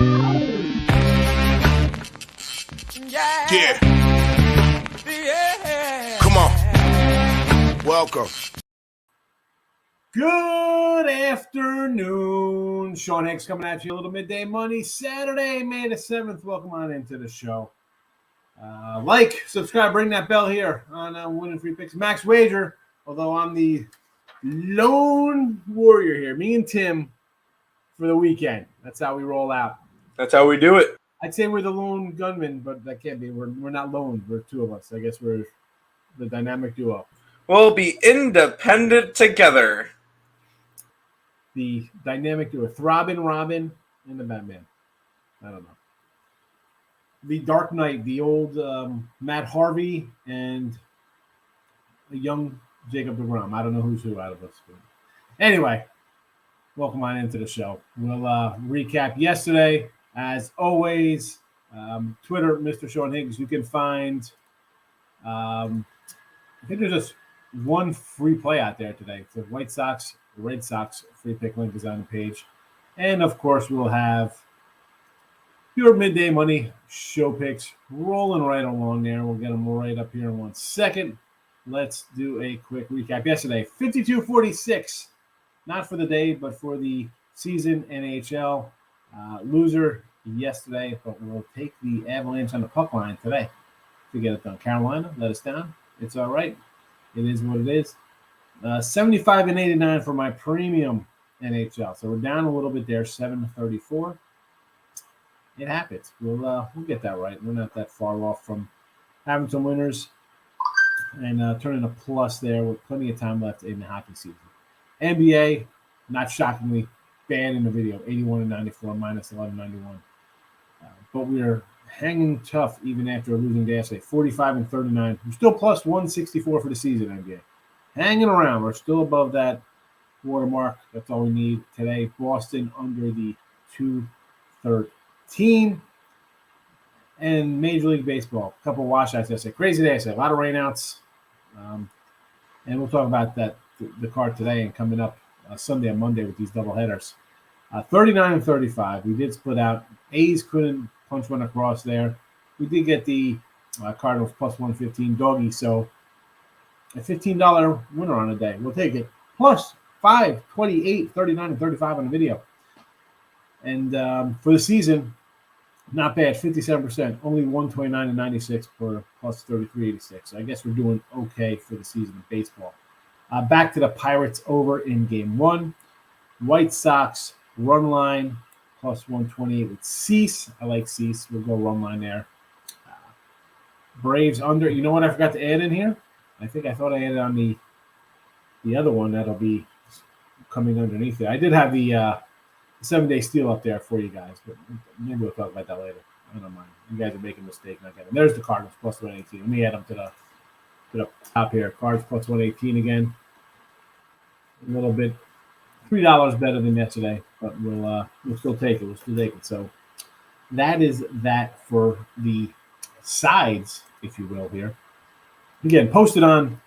Yeah. Come on. Welcome. Good afternoon. Sean Higgs coming at you. A little midday money. Saturday, May the 7th. Welcome on into the show. Like, subscribe, ring that bell here on Winning Free Picks. Max Wager, although I'm the lone warrior here. Me and Tim for the weekend. That's how we roll out. That's how we do it. I'd say we're the lone gunman, but that can't be. We're not lone. We're two of us. I guess we're the dynamic duo. We'll be independent together. The dynamic duo. Throbbing Robin and the Batman. I don't know. The Dark Knight, the old Matt Harvey and a young Jacob deGrom. I don't know who's who out of us. But anyway, welcome on into the show. We'll recap yesterday. As always, Twitter, Mr. Sean Higgs. You can find, I think there's just one free play out there today. So White Sox, Red Sox free pick link is on the page. And, of course, we'll have your midday money show picks rolling right along there. We'll get them right up here in 1 second. Let's do a quick recap. Yesterday, 52-46, not for the day, but for the season NHL. Loser yesterday, but we'll take the Avalanche on the puck line today to get it done. Carolina let us down. It's all right. It is what it is. 75-89 for my premium NHL. So we're down a little bit there, 7-34. It happens. We'll get that right. We're not that far off from having some winners and turning a plus there with plenty of time left in the hockey season. NBA, not shockingly, bad in the video, 81-94, minus 11-91. But we are hanging tough even after a losing day yesterday, 45-39. We're still plus 164 for the season, NBA. Hanging around. We're still above that watermark. That's all we need today. Boston under the 213. And Major League Baseball, a couple washouts yesterday. Crazy day yesterday, a lot of rainouts. And we'll talk about that, the card today and coming up Sunday and Monday with these doubleheaders. 39-35. We did split out. A's couldn't punch one across there. We did get the Cardinals plus 115 doggy, so a $15 winner on the day. We'll take it. Plus 5, 28, 39, and 35 on the video. And for the season, not bad, 57%. Only 129-96 for plus 33.86. So I guess we're doing okay for the season of baseball. Back to the Pirates over in game 1. White Sox run line plus 128 with Cease. I like Cease. We'll go run line there. Braves under. You know what I forgot to add in here? I thought I added on the other one that'll be coming underneath it. I did have the 7-day steal up there for you guys, but maybe we'll talk about that later. I don't mind. You guys are making a mistake. Not getting. There's the Cardinals plus 118. Let me add them to the top here. Cards plus 118 again. A little bit, $3 better than yesterday, but we'll still take it. We'll still take it. So that is that for the sides, if you will, here. Again, posted on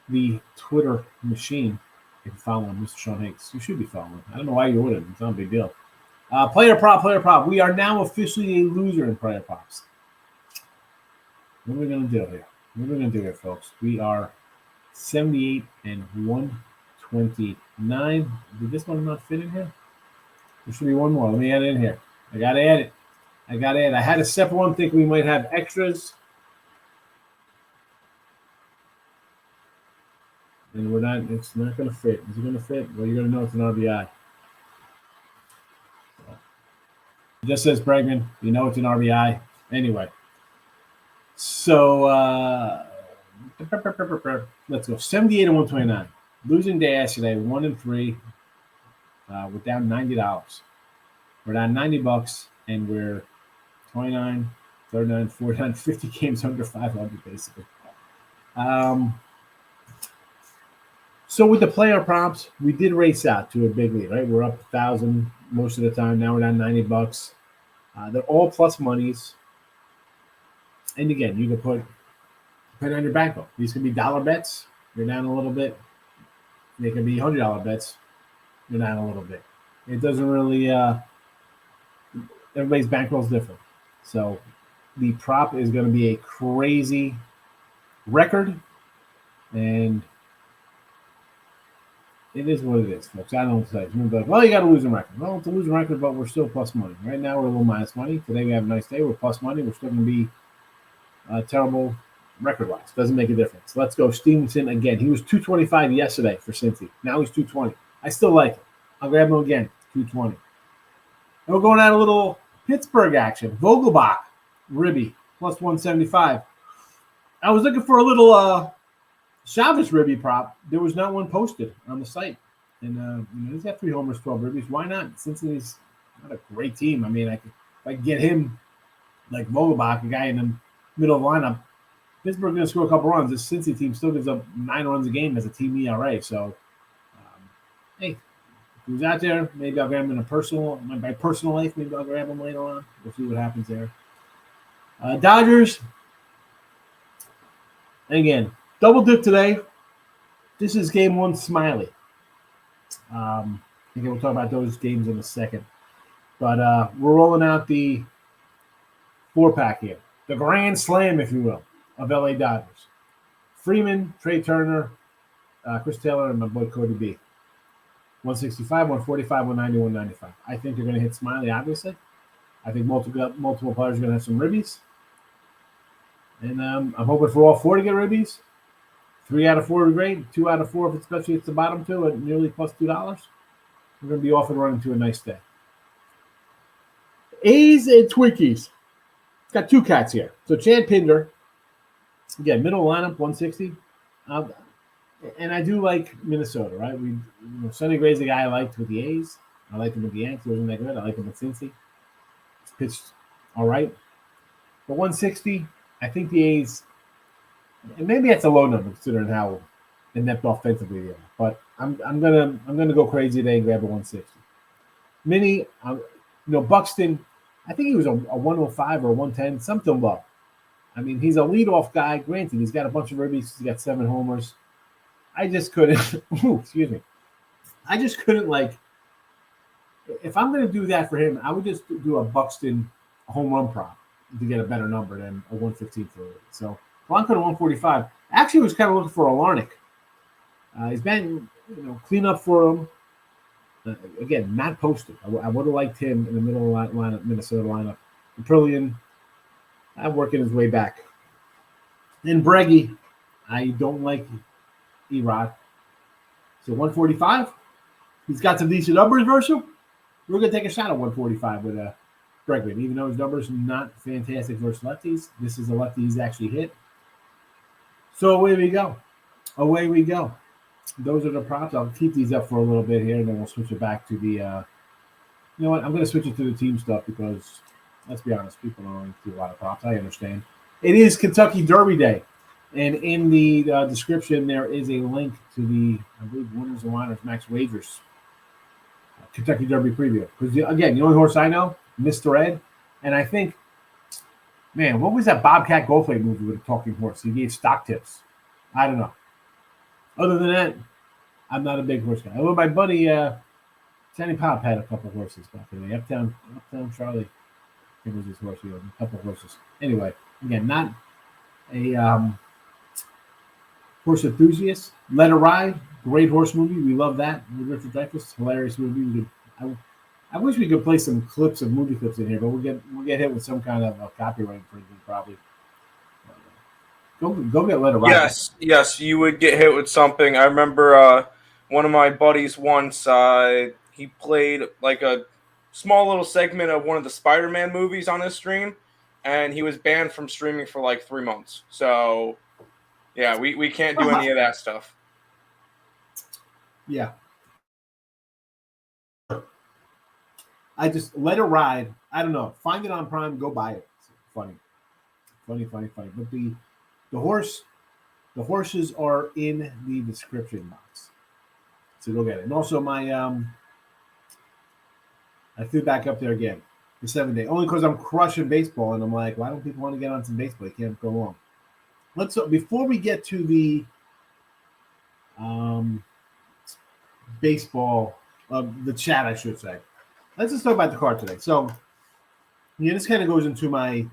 the Twitter machine. If you follow him, Mr. Sean Higgs, you should be following. I don't know why you wouldn't. It's not a big deal. Player prop. We are now officially a loser in player props. What are we going to do here? What are we going to do here, folks? We are 78-129. Did this one not fit in here? There should be one more. Let me add it in here. I got to add it. I had a separate one. Think we might have extras. And it's not going to fit. Is it going to fit? Well, you're going to know it's an RBI. It just says Bregman. You know it's an RBI. Anyway. So, let's go. 78-129. Losing day yesterday, 1-3. We're down $90. We're down $90, and we're 29, 39, 49, 50 games under 500, basically. So with the player props, we did race out to a big lead, right? We're up 1,000 most of the time. Now we're down $90. They're all plus monies. And again, you can put on your bankroll. These can be dollar bets. You're down a little bit. They can be $100 bets. You're down a little bit. It doesn't really everybody's bankroll is different. So the prop is going to be a crazy record, and it is what it is, folks. I don't know what to say. You're like, well, you got a losing record. Well, it's a losing record, but we're still plus money. Right now, we're a little minus money. Today, we have a nice day. We're plus money. We're still going to be terrible record-wise. Doesn't make a difference. Let's go Stevenson again. He was 225 yesterday for Cincy. Now he's 220. I still like it. I'll grab him again, 220. And we're going at a little Pittsburgh action. Vogelbach, Ribby, plus 175. I was looking for a little Chavez Ribby prop. There was not one posted on the site. And he's got 3 homers, 12 ribbies. Why not? Cincinnati's not a great team. I mean, if I could get him like Vogelbach, a guy in the middle of the lineup, Pittsburgh going to score a couple runs. This Cincy team still gives up 9 runs a game as a team ERA. So, hey, if he's out there, maybe I'll grab him in my personal life. Maybe I'll grab him later on. We'll see what happens there. Dodgers. And again, double dip today. This is game 1 Smiley. Again, we'll talk about those games in a second. But we're rolling out the 4-pack here. The Grand Slam, if you will, of LA Dodgers. Freeman, Trey Turner, Chris Taylor, and my boy Cody B. 165, 145, 190, 195. I think they're going to hit Smiley, obviously. I think multiple players are going to have some ribbies. And I'm hoping for all 4 to get ribbies. 3 out of 4 is great. 2 out of 4, if especially it's the bottom 2 at nearly plus $2. We're going to be off and running to a nice day. A's and Twinkies. It's got 2 cats here. So Chad Pinder, again, middle lineup, 160. And I do like Minnesota, right? Sonny Gray's a guy I liked with the A's. I liked him with the Yankees. He wasn't that good. I like him with Cincy. He's pitched all right. But 160, I think the A's, and maybe that's a low number considering how inept offensively they are. But I'm gonna go crazy today and grab a 160. Minnie, Buxton, I think he was a 105 or 110, something low. I mean, he's a leadoff guy. Granted, he's got a bunch of ribbies. He's got 7 homers. I just couldn't. Excuse me. I just couldn't if I'm going to do that for him, I would just do a Buxton home run prop to get a better number than a 115 for it. So Blanco to 145. Actually, was kind of looking for a Larnick. He's been, clean up for him. Again, not posted. I would have liked him in the middle of the lineup, Minnesota lineup. Prillian, I'm working his way back. Then Breggy, I don't like Erod. So 145. He's got some decent numbers versus him. We're going to take a shot at 145 with Bregman. Even though his numbers are not fantastic versus lefties, this is a lefty he's actually hit. So away we go. Away we go. Those are the props. I'll keep these up for a little bit here, and then we'll switch it back to the you know what? I'm going to switch it to the team stuff because, let's be honest, people don't do a lot of props. I understand. It is Kentucky Derby Day. And in the description, there is a link to the, I believe, Winners and Liners Max Wagers Kentucky Derby preview. Because, again, the only horse I know, Mr. Ed. And I think, man, what was that Bobcat Goldthwait movie with a talking horse? He gave stock tips. I don't know. Other than that, I'm not a big horse guy. Although my buddy, Johnny Pop had a couple of horses back in the day. Uptown Charlie, I think was his horse. He had a couple of horses. Anyway, again, not a horse enthusiast. Let It Ride, great horse movie. We love that. With Richard Dreyfuss, hilarious movie. I wish we could play some clips of movie clips in here, but we'll get hit with some kind of copyright infringement probably. Go get Let It Ride. Yes, you would get hit with something. I remember one of my buddies once, he played like a small little segment of one of the Spider-Man movies on his stream, and he was banned from streaming for like 3 months. So, yeah, we can't do any of that stuff. Yeah. I just Let It Ride. I don't know. Find it on Prime. Go buy it. It's funny. But the horses are in the description box. So go get it. And also my I threw back up there again. The 7 day. Only because I'm crushing baseball and I'm like, why don't people want to get on some baseball? You can't go wrong. Before we get to the baseball, the chat, I should say. Let's just talk about the card today. So Yeah, this kind of goes into my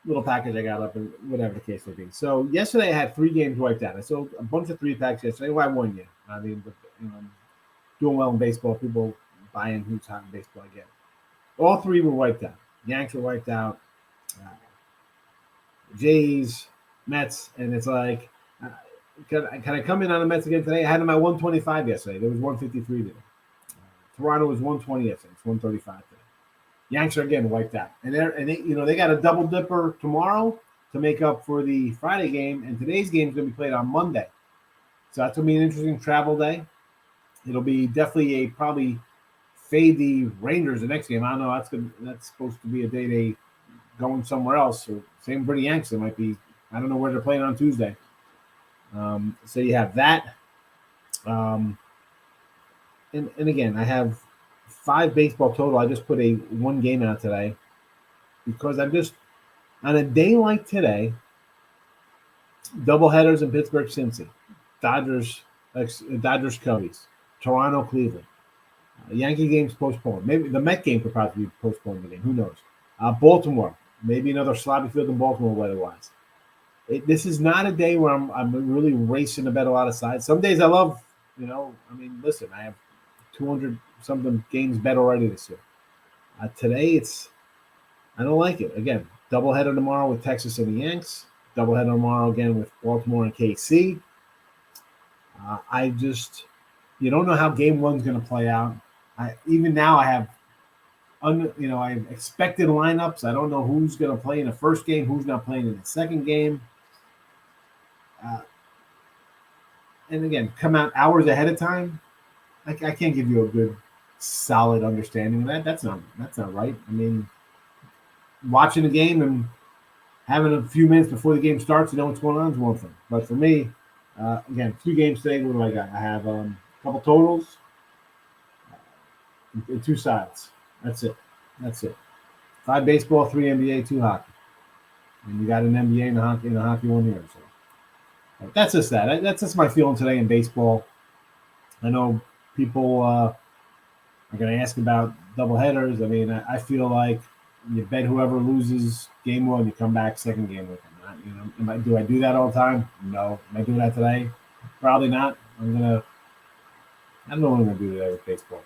little package I got up and whatever the case may be. So yesterday I had 3 games wiped out. I sold a bunch of 3-packs yesterday. Well, I won you. I mean, I'm doing well in baseball. People buying who's hot in baseball. I get it. All 3 were wiped out. Yanks were wiped out. Jays, Mets, and it's like, can I come in on the Mets again today? I had them at 125 yesterday. There was 153 today. Toronto was 120 yesterday. It's 135 today. Yanks are again wiped out, and they got a double dipper tomorrow to make up for the Friday game, and today's game is going to be played on Monday, so that's going to be an interesting travel day. It'll be definitely probably fade the Rangers the next game. I don't know. That's supposed to be a day they going somewhere else. Or same for the Yanks. It might be. I don't know where they're playing on Tuesday. So you have that, and again I have 5 baseball total. I just put 1 game out today because I'm just on a day like today. Double headers in Pittsburgh, Cincy, Dodgers, Cubbies, Toronto, Cleveland. Yankee games postponed. Maybe the Met game could probably be postponed again. Who knows? Baltimore, maybe another sloppy field in Baltimore weather-wise. This is not a day where I'm really racing to bet a lot of sides. Some days I love, listen, I have 200 something games bet already this year. Today I don't like it. Again, doubleheader tomorrow with Texas and the Yanks. Doubleheader tomorrow again with Baltimore and KC. You don't know how game 1's going to play out. Even now I have, I have expected lineups. I don't know who's going to play in the first game, who's not playing in the second game. And again, come out hours ahead of time. I can't give you a good, solid understanding of that. That's not right. I mean, watching the game and having a few minutes before the game starts to know what's going on is one thing. But for me, again, 2 games today. What do I got? I have a couple totals and 2 sides. That's it. 5 baseball, 3 NBA, 2 hockey. And you got an NBA and a hockey one here. So that's just that. That's just my feeling today in baseball. I know people are going to ask about doubleheaders. I mean, I feel like you bet whoever loses game 1, you come back second game with them. Do I do that all the time? No. Am I doing that today? Probably not. I don't know what I'm going to do today with baseball.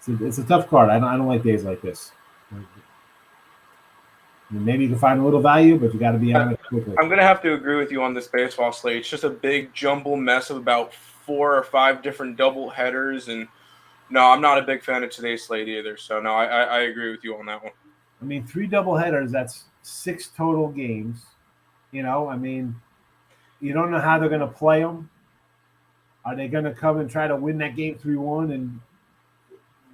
It's a tough card. I don't like days like this. Maybe you can find a little value, but you got to be on it quickly. I'm going to have to agree with you on this baseball slate. It's just a big jumble mess of about 4 or 5 different double headers. And no, I'm not a big fan of today's slate either. So no, I agree with you on that one. I mean, 3 double headers, that's 6 total games. You don't know how they're going to play them. Are they going to come and try to win that game 3-1 and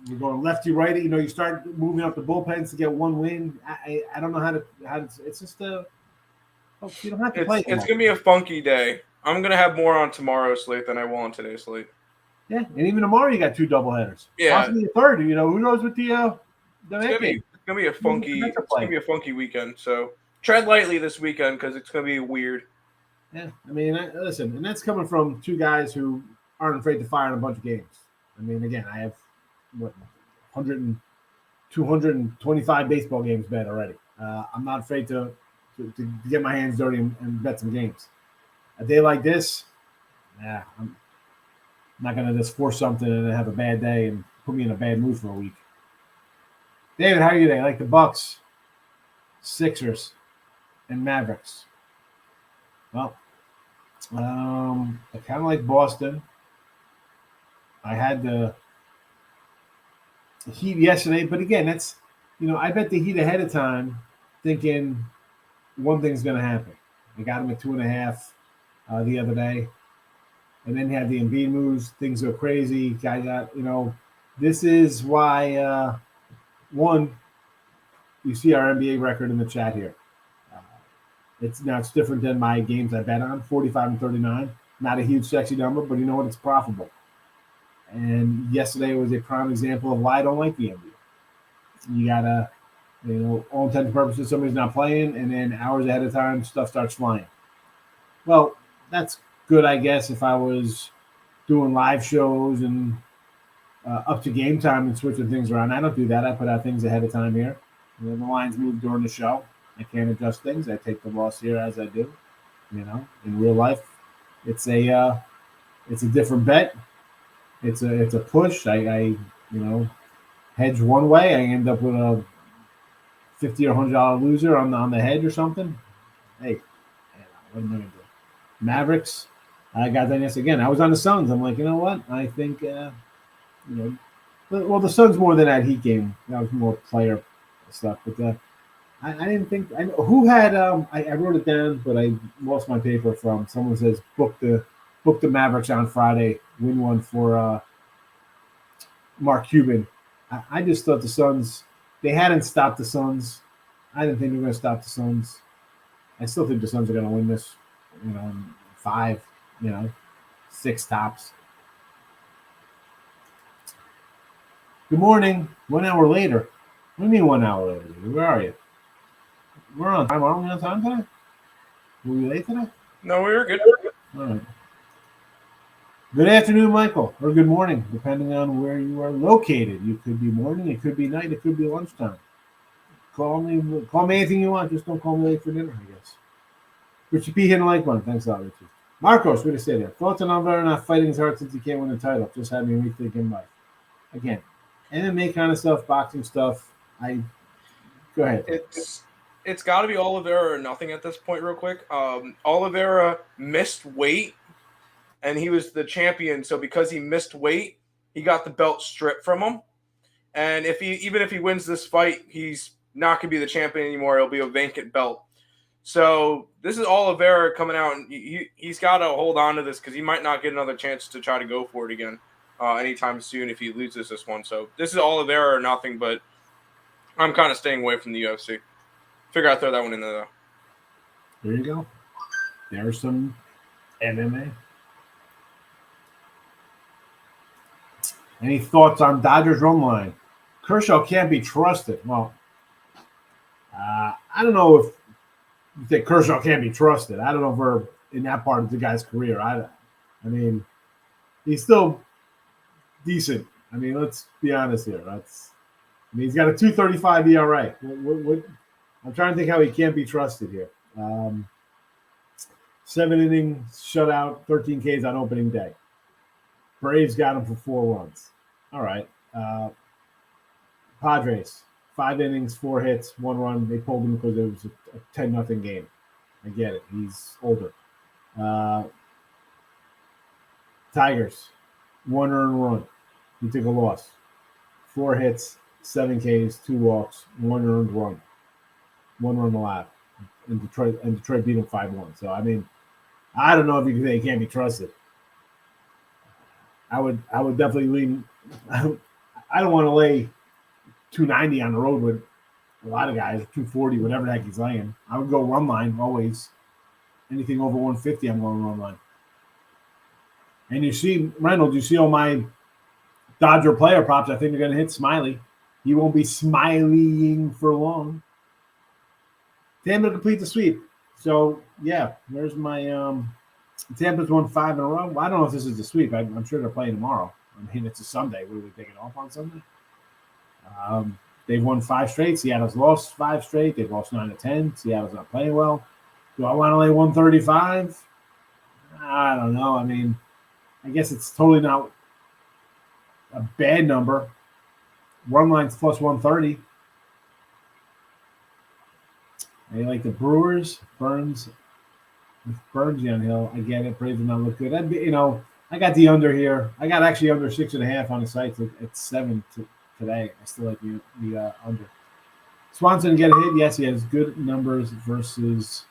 you're going lefty, righty? You start moving up the bullpens to get 1 win. I don't know how to. It's just you don't have to play. It's going to be a funky day. I'm going to have more on tomorrow's slate than I will on today's slate. Yeah, and even tomorrow you got 2 doubleheaders. Yeah, possibly a third. Who knows with the it's going to be a funky weekend. So tread lightly this weekend because it's going to be weird. Yeah, I mean, listen, and that's coming from 2 guys who aren't afraid to fire in a bunch of games. I mean, again, I have 225 baseball games bet already. I'm not afraid to get my hands dirty and bet some games. A day like this, I'm not going to just force something and have a bad day and put me in a bad mood for a week. David, how are you today? I like the Bucks, Sixers, and Mavericks. Well, I kind of like Boston. I had the Heat yesterday, but again, that's I bet the Heat ahead of time, thinking one thing's going to happen. I got them at 2.5 the other day, and then had the Embiid moves. Things go crazy. Guy got This is why one. You see our NBA record in the chat here. It's different than my games I bet on, 45 and 39. Not a huge sexy number, but you know what? It's profitable. And yesterday was a prime example of why I don't like the NBA. You gotta, all intents and purposes, somebody's not playing, and then hours ahead of time, stuff starts flying. Well, that's good, I guess, if I was doing live shows and up to game time and switching things around. I don't do that. I put out things ahead of time here. The lines move during the show. I can't adjust things. I take the loss here as I do. In real life, it's a different bet. It's a push. I hedge one way. I end up with a $50 or $100 loser on the hedge or something. Hey, what am I gonna do? Mavericks. I got that yes again. I was on the Suns. I'm like, you know what? I think well, the Suns more than that Heat game. That was more player stuff. But I didn't think who had. I wrote it down, but I lost my paper from someone says book the Mavericks on Friday. Win one for Mark Cuban. I just thought the Suns. They hadn't stopped the Suns. I didn't think they were going to stop the Suns. I still think the Suns are going to win this. In 5. 6 tops. Good morning. 1 hour later. What do you mean 1 hour later? Where are you? We're on time. Aren't we on time today? Were we late today? No, we were good. All right. Good afternoon, Michael, or good morning, depending on where you are located. You could be morning, it could be night, it could be lunchtime. Call me anything you want. Just don't call me late for dinner, I guess. Richard P. hitting like one. Thanks a lot, Richard. Marcos, what to say there? Thoughts on Alvaro not fighting as hard since he can't win the title. Just had me rethinking life. Again, MMA kind of stuff, boxing stuff. Go ahead. It's got to be Oliveira or nothing at this point, real quick. Oliveira missed weight, and he was the champion. So because he missed weight, he got the belt stripped from him. And even if he wins this fight, he's not going to be the champion anymore. It'll be a vacant belt. So this is Oliveira coming out, and he's got to hold on to this because he might not get another chance to try to go for it again anytime soon if he loses this one. So this is Oliveira or nothing, but I'm kind of staying away from the UFC. Figure I'd throw that one in there, though. There you go. There's some MMA. Any thoughts on Dodgers run line? Kershaw can't be trusted. Well, I don't know if you think Kershaw can't be trusted. I don't know if we're in that part of the guy's career. I mean, he's still decent. I mean, let's be honest here. He's got a 2.35 ERA. What I'm trying to think how he can't be trusted here. 7 innings, shutout, 13 Ks on opening day. Braves got him for 4 runs. All right. Padres, 5 innings, 4 hits, 1 run. They pulled him because it was a 10-0 game. I get it. He's older. Tigers, 1 earned run. He took a loss. 4 hits, 7 Ks, 2 walks, 1 earned run. 1 run allowed. And Detroit beat him 5-1. So, I mean, I don't know if you can say he can't be trusted. I would definitely lean. I don't want to lay 290 on the road with a lot of guys, 240, whatever the heck he's laying. I would go run line always. Anything over 150, I'm going run line. And you see, Reynolds, you see all my Dodger player props. I think they're going to hit Smiley. He won't be smileying for long. Tampa to complete the sweep. So, yeah, there's my Tampa's won 5 in a row. Well, I don't know if this is the sweep. I'm sure they're playing tomorrow. I mean, it's a Sunday. What are we taking off on Sunday? They've won 5 straight. Seattle's lost 5 straight. They've lost 9 of 10. Seattle's not playing well. Do I want to lay 135? I don't know. I mean, I guess it's totally not a bad number. Run line's plus 130. I like the Brewers, Burns on Hill. I get it. Braves do not look good. I got the under here. I got actually under 6.5 on the site at 7 today. I still like the under. Swanson get a hit. Yes, he has good numbers versus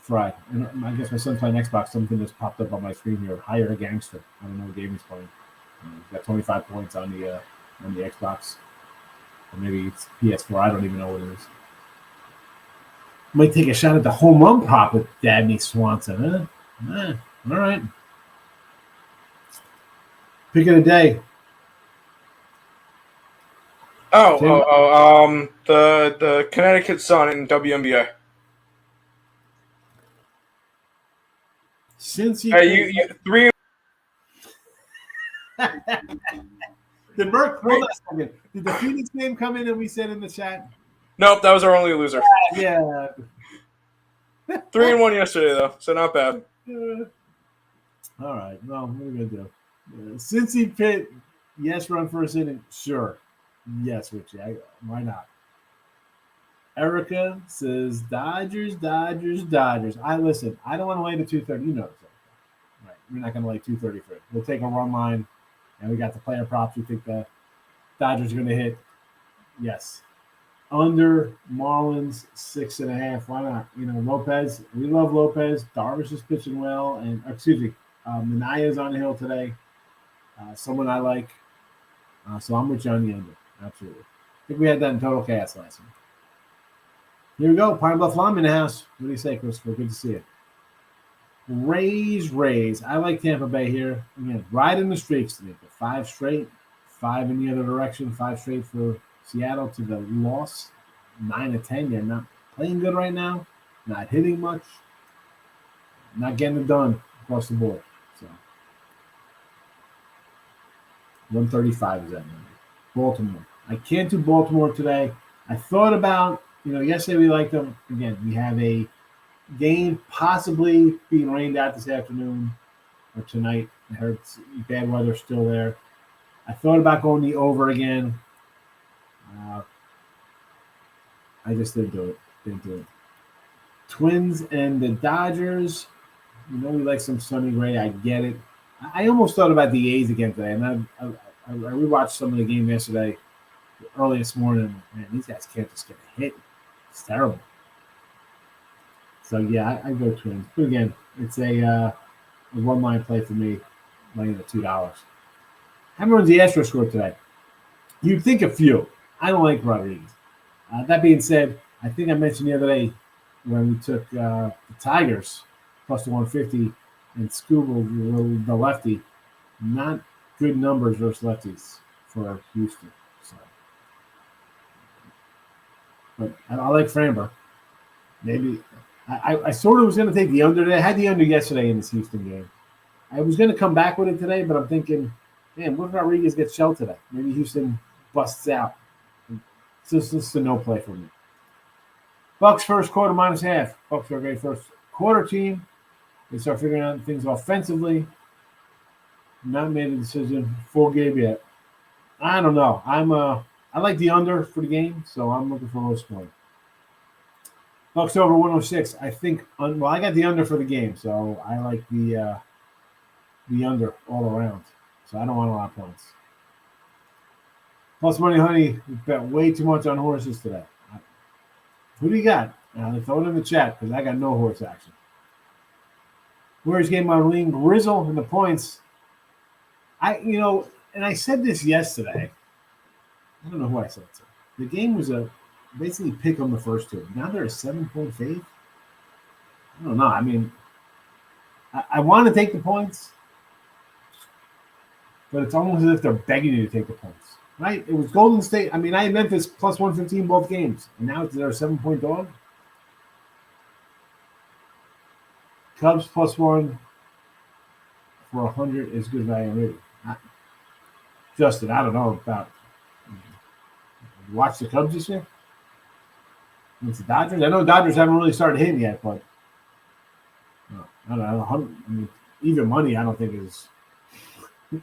Fry. And I guess my son's playing Xbox. Something just popped up on my screen here. Hire a gangster. I don't know what game he's playing. He's got 25 points on the Xbox. Or maybe it's PS4. I don't even know what it is. Might take a shot at the home run prop with Dabney Swanson, huh? All right. Pick of the day. The Connecticut Sun in WNBA. Since you 3. Did Merck, hold on a second. Did the Phoenix game come in and we said in the chat? Nope, that was our only loser. Yeah. 3-1 yesterday, though, so not bad. All right. Well, what are we going to do? Cincy Pitt, yes, run first inning. Sure. Yes, Richie. Why not? Erica says, Dodgers. I listen. I don't want to lay the 230. You know this. Right. We're not going to lay 233. We'll take a run line, and we got the player props. We think the Dodgers are going to hit. Yes. Under Marlins 6.5. Why not? Lopez. We love Lopez. Darvish is pitching well, and Manaya's on the hill today. Someone I like. So I'm with you on the under. Absolutely. I think we had that in total chaos last week. Here we go. Pine Bluff Lime in the house. What do you say, Christopher? Good to see you. Rays. I like Tampa Bay here. Again, riding the streaks today. 5 straight, 5 in the other direction, 5 straight for Seattle to the loss. 9-10. They're not playing good right now. Not hitting much. Not getting it done across the board. So 135 is that number. Baltimore. I can't do Baltimore today. I thought about, yesterday we liked them. Again, we have a game possibly being rained out this afternoon or tonight. I heard bad weather still there. I thought about going the over again. I just didn't do it. Twins and the Dodgers. We like some Sonny Gray. I get it. I almost thought about the A's again today, and I rewatched some of the game yesterday, early this morning. Man, these guys can't just get a hit. It's terrible. So yeah, I go Twins. But again, it's a one-line play for me, laying at $2. How many runs the Astros scored today? You'd think a few. I don't like Rodriguez. That being said, I think I mentioned the other day when we took the Tigers plus the 150 and Scuba, the lefty, not good numbers versus lefties for Houston. So, but I like Framber. Maybe I sort of was going to take the under. I had the under yesterday in this Houston game. I was going to come back with it today, but I'm thinking, man, what if Rodriguez gets shelled today? Maybe Houston busts out. It's just a no play for me. Bucks first quarter -half. Bucks are a great first quarter team. They start figuring out things offensively. Not made a decision. Full game yet. I don't know. I like the under for the game, so I'm looking for low scoring. Bucks over 106. I think. I got the under for the game, so I like the under all around. So I don't want a lot of points. Plus money, honey. We bet way too much on horses today. Who do you got? Throw it in the chat because I got no horse action. Warriors game on Lean Grizzle and the points. And I said this yesterday. I don't know who I said it to. The game was basically pick on the first two. Now they're a 7-point fave. I don't know. I mean, I want to take the points, but it's almost as if they're begging you to take the points. Right? It was Golden State. I mean, I had Memphis plus 115 both games, and now they're a 7-point dog. Cubs plus 1 for 100 is good value already. Justin, I don't know about. Watch the Cubs this year against the Dodgers. I know Dodgers haven't really started hitting yet, but I don't know. I mean, even money, I don't think is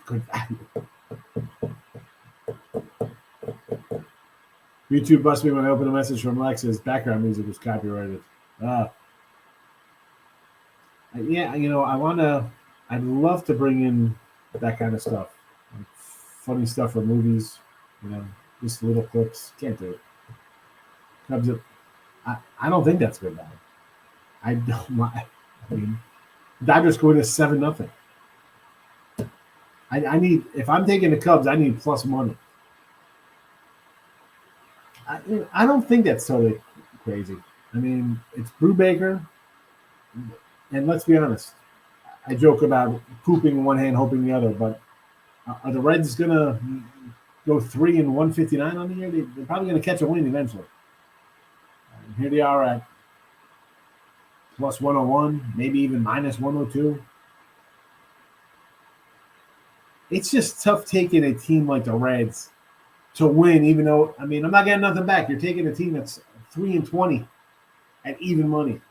good value. YouTube busted me when I opened a message from Lex's background music was copyrighted. I'd love to bring in that kind of stuff. Like funny stuff for movies, just little clips. Can't do it. Cubs, I don't think that's good value. Dodgers going to 7-0. I need, if I'm taking the Cubs, I need plus money. I don't think that's totally crazy. I mean, it's Brubaker, and let's be honest. I joke about pooping in one hand, hoping the other, but are the Reds going to go 3-159 on the year? They're probably going to catch a win eventually. And here they are at plus 101, maybe even minus 102. it's just tough taking a team like the Reds to win, even though, I mean, I'm not getting nothing back. You're taking a team that's 3-20 at even money.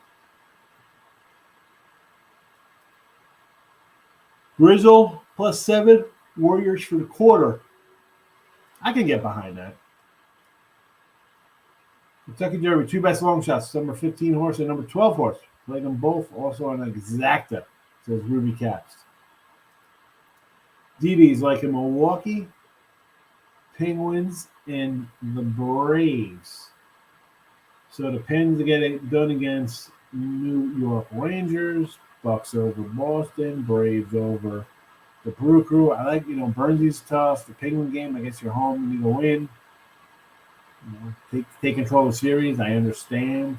Grizzle +7, Warriors for the quarter. I can get behind that. Kentucky Derby, 2 best long shots, number 15 horse and number 12 horse. Played them both also on exacta, says Ruby Caps. DB's like in Milwaukee, Penguins, and the Braves. So the Pens get it done against New York Rangers, Bucks over Boston, Braves over the Brew Crew. I like, Burnsy's tough. The Penguin game, I guess you're home, you need to win. Take control of the series. I understand.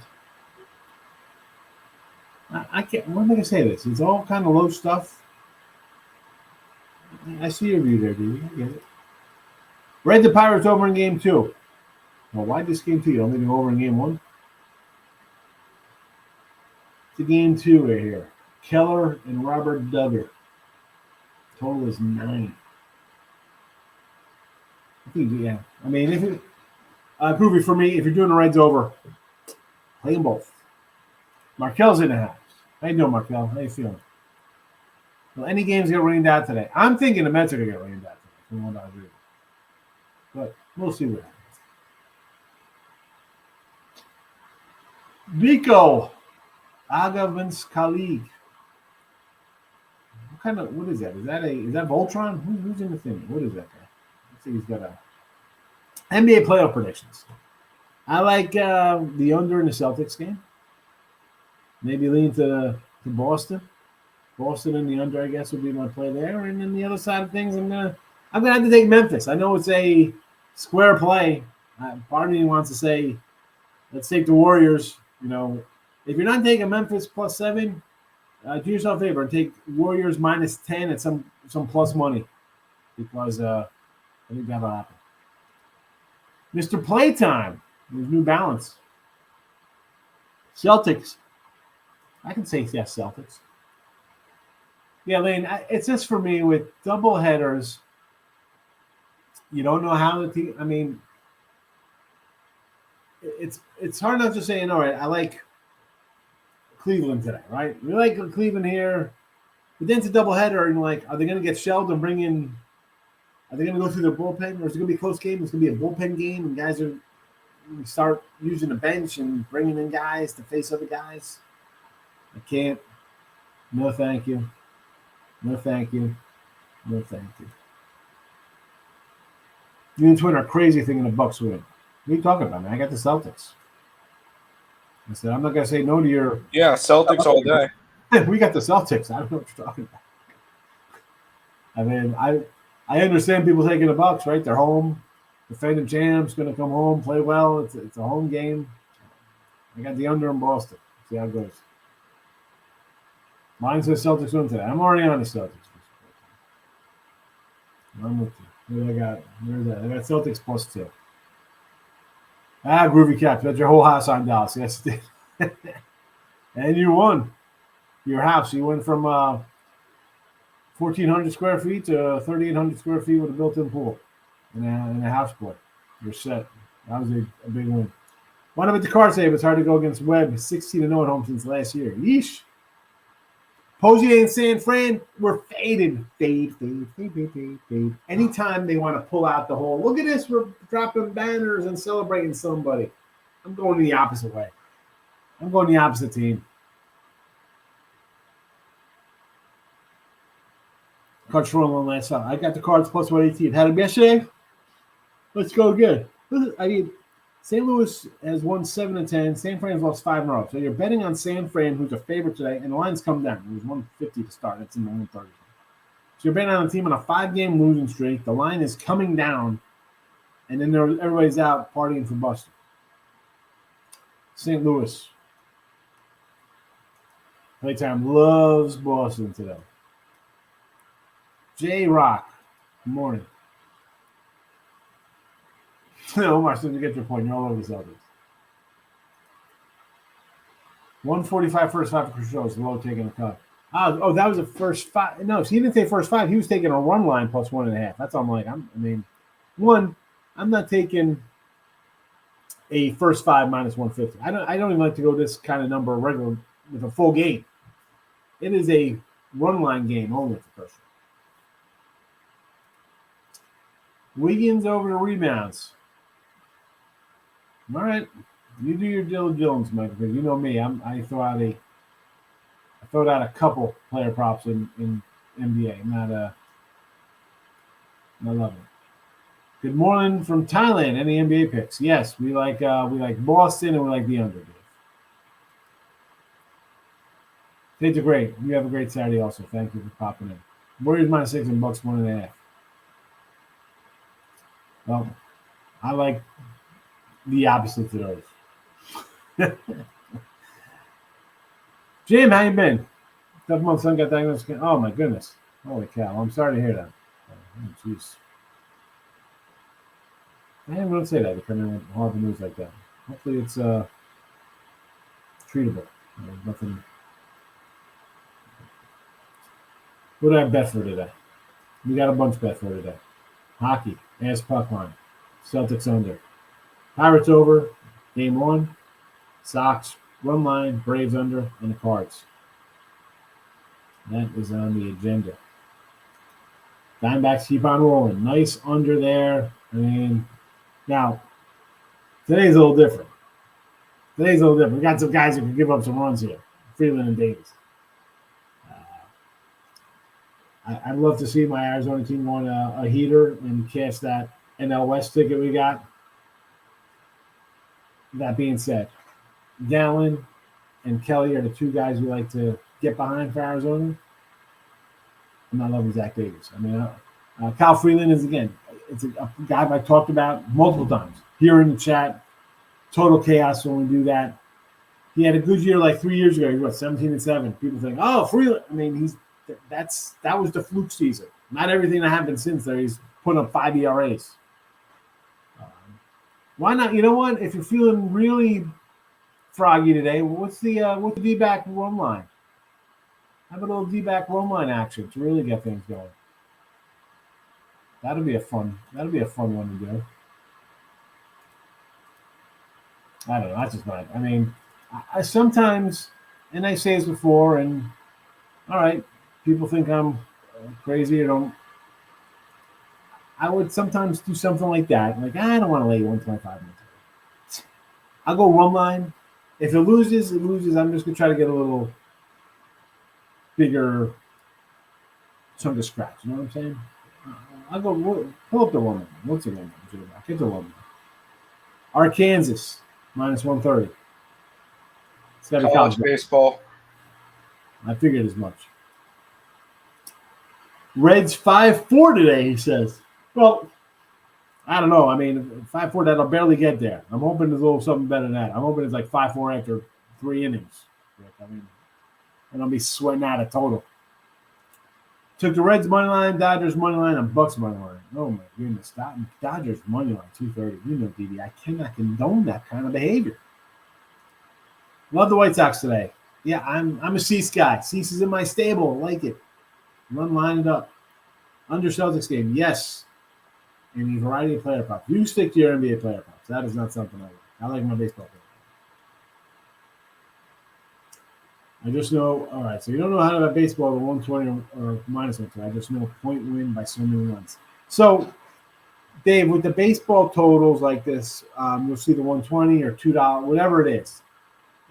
I can't. When am I gonna say this? It's all kind of low stuff. I see your view there, dude. I get it. Read the Pirates over in game 2. Well, why this game 2? You don't leave them over in game 1? It's a game 2 right here. Keller and Robert Duggar. Total is 9. I think, yeah. I mean, if it, Groovy, for me, if you're doing the Reds over, play them both. Markel's in the house. How you doing, Markel? How you feeling? Well, any games get rained out today? I'm thinking the Mets are going to get rained out today. From what I read. But we'll see what happens. Biko Agavins Khalid. What is that? Is that Voltron? Who's in the thing? What is that guy? Let's see, he's got a NBA playoff predictions. I like the under in the Celtics game. Maybe lean to Boston. Boston and the under, I guess, would be my play there. And then the other side of things, I'm gonna have to take Memphis. I know it's a square play. Part of me wants to say, let's take the Warriors. If you're not taking Memphis +7, do yourself a favor and take Warriors -10 at some plus money, because I think that'll happen. Mr. Playtime, with New Balance. Celtics. I can say yes, Celtics. Yeah, Lane, it's just for me with double headers. You don't know how the team. I mean, it's hard enough to say, all right, I like Cleveland today, right? We like Cleveland here, but then it's a double header, and are they going to get shelled and bring in? Are they going to go through their bullpen, or is it going to be a close game? It's going to be a bullpen game, and guys are start using the bench and bringing in guys to face other guys. I can't. No, thank you. No, thank you. No, thank you. You and Twin are crazy thinking the Bucks win. What are you talking about, man? I got the Celtics. I said, I'm not going to say no to your... Yeah, Celtics all day. We got the Celtics. I don't know what you're talking about. I mean, I understand people taking the Bucks, right? They're home. Defending champs, going to come home, play well. It's a home game. I got the under in Boston. See how it goes. Mine says Celtics win today. I'm already on the Celtics. I'm with you. What do I got? Where's that? I got Celtics +2. Groovy Caps. That's your whole house on Dallas. Yes, it did. And you won your house. You went from 1,400 square feet to 3,800 square feet with a built-in pool and a house boy. You're set. That was a big win. One of it, the card save. It's hard to go against Webb. 16-0 at home since last year. Yeesh. Posey and San Fran were faded. Fade. Anytime they want to pull out the whole, look at this, we're dropping banners and celebrating somebody. I'm going the opposite way. I'm going the opposite team. Cards rolling last time. I got the cards +118. Had them yesterday. Let's go again. I mean, St. Louis has won 7 of 10. San Fran's lost 5 in a row. So you're betting on San Fran, who's a favorite today, and the line's come down. It was 150 to start. It's in the 130. So you're betting on a team on a 5-game losing streak. The line is coming down, and then everybody's out partying for Boston. St. Louis. Playtime loves Boston today. J-Rock. Good morning. Omar, so you get your point. You're all over the Celtics. 145 first half for Chris is low taking a cut. That was the first five. No, so he didn't say first five. He was taking a run line plus 1.5. That's all I'm like. I'm not taking a first five minus 150. I don't even like to go this kind of number regular with a full game. It is a run line game only for first. Wiggins over the rebounds. All right, you do your diligence, Mike. Because you know me, I throw out a couple player props in NBA. Not loving it. Good morning from Thailand. Any NBA picks? Yes, we like Boston and we like the under. Things are great. You have a great Saturday also. Thank you for popping in. Warriors -6 and Bucks 1.5. Well, I like the opposite to those. Jim, how you been? Couple months son got diagnosed. Oh my goodness. Holy cow. I'm sorry to hear that. Oh, jeez. I didn't want to say that depending on horrible news like that. Hopefully it's treatable. There's nothing. What did I bet for today? We got a bunch bet for today. Hockey, ass puck line. Celtics under. Pirates over, game 1. Sox, run line, Braves under, and the Cards. That is on the agenda. Diamondbacks keep on rolling. Nice under there. I mean, now, today's a little different. We got some guys who can give up some runs here. Freeland and Davis. I'd love to see my Arizona team go on a heater and cash that NL West ticket we got. That being said, Gallen and Kelly are the two guys we like to get behind for Arizona. I'm not loving Zach Davis. I mean, Kyle Freeland is, again, it's a guy I've talked about multiple times here in the chat. Total chaos when we do that. He had a good year like 3 years ago. He was 17-7. People think, oh, Freeland. I mean, that was the fluke season. Not everything that happened since there. He's put up 5 ERAs. Why not? You know what? If you're feeling really froggy today, what's the D-back run line? Have a little D-back run line action to really get things going. That'll be a fun one to do. I don't know. That's just mine. I mean, I sometimes, and I say this before, and all right, people think I'm crazy or don't. I would sometimes do something like that. Like, I don't want to lay 125 minutes. I'll go run line. If it loses, it loses. I'm just going to try to get a little bigger chunk of scratch. You know what I'm saying? I'll go pull up the run line. What's the run line? Get the run line. Arkansas, -130. It's got to be college baseball. I figured as much. Reds 5-4 today, he says. Well, I don't know. I mean, 5-4, that'll barely get there. I'm hoping there's a little something better than that. I'm hoping it's like 5-4 after 3 innings. I mean, and I'll be sweating out a total. Took the Reds money line, Dodgers money line, and Bucks money line. Oh my goodness, Dodgers money line 230. You know, DD, I cannot condone that kind of behavior. Love the White Sox today. Yeah, I'm a Cease guy. Cease is in my stable. Like it. Run line it up. Under Celtics game, yes. And a variety of player props. You stick to your NBA player props. That is not something I like. I like my baseball player. I just know, all right, so you don't know how to bet baseball at 120 or -120. I just know point win by so many runs. So, Dave, with the baseball totals like this, you'll see the 120 or $2, whatever it is.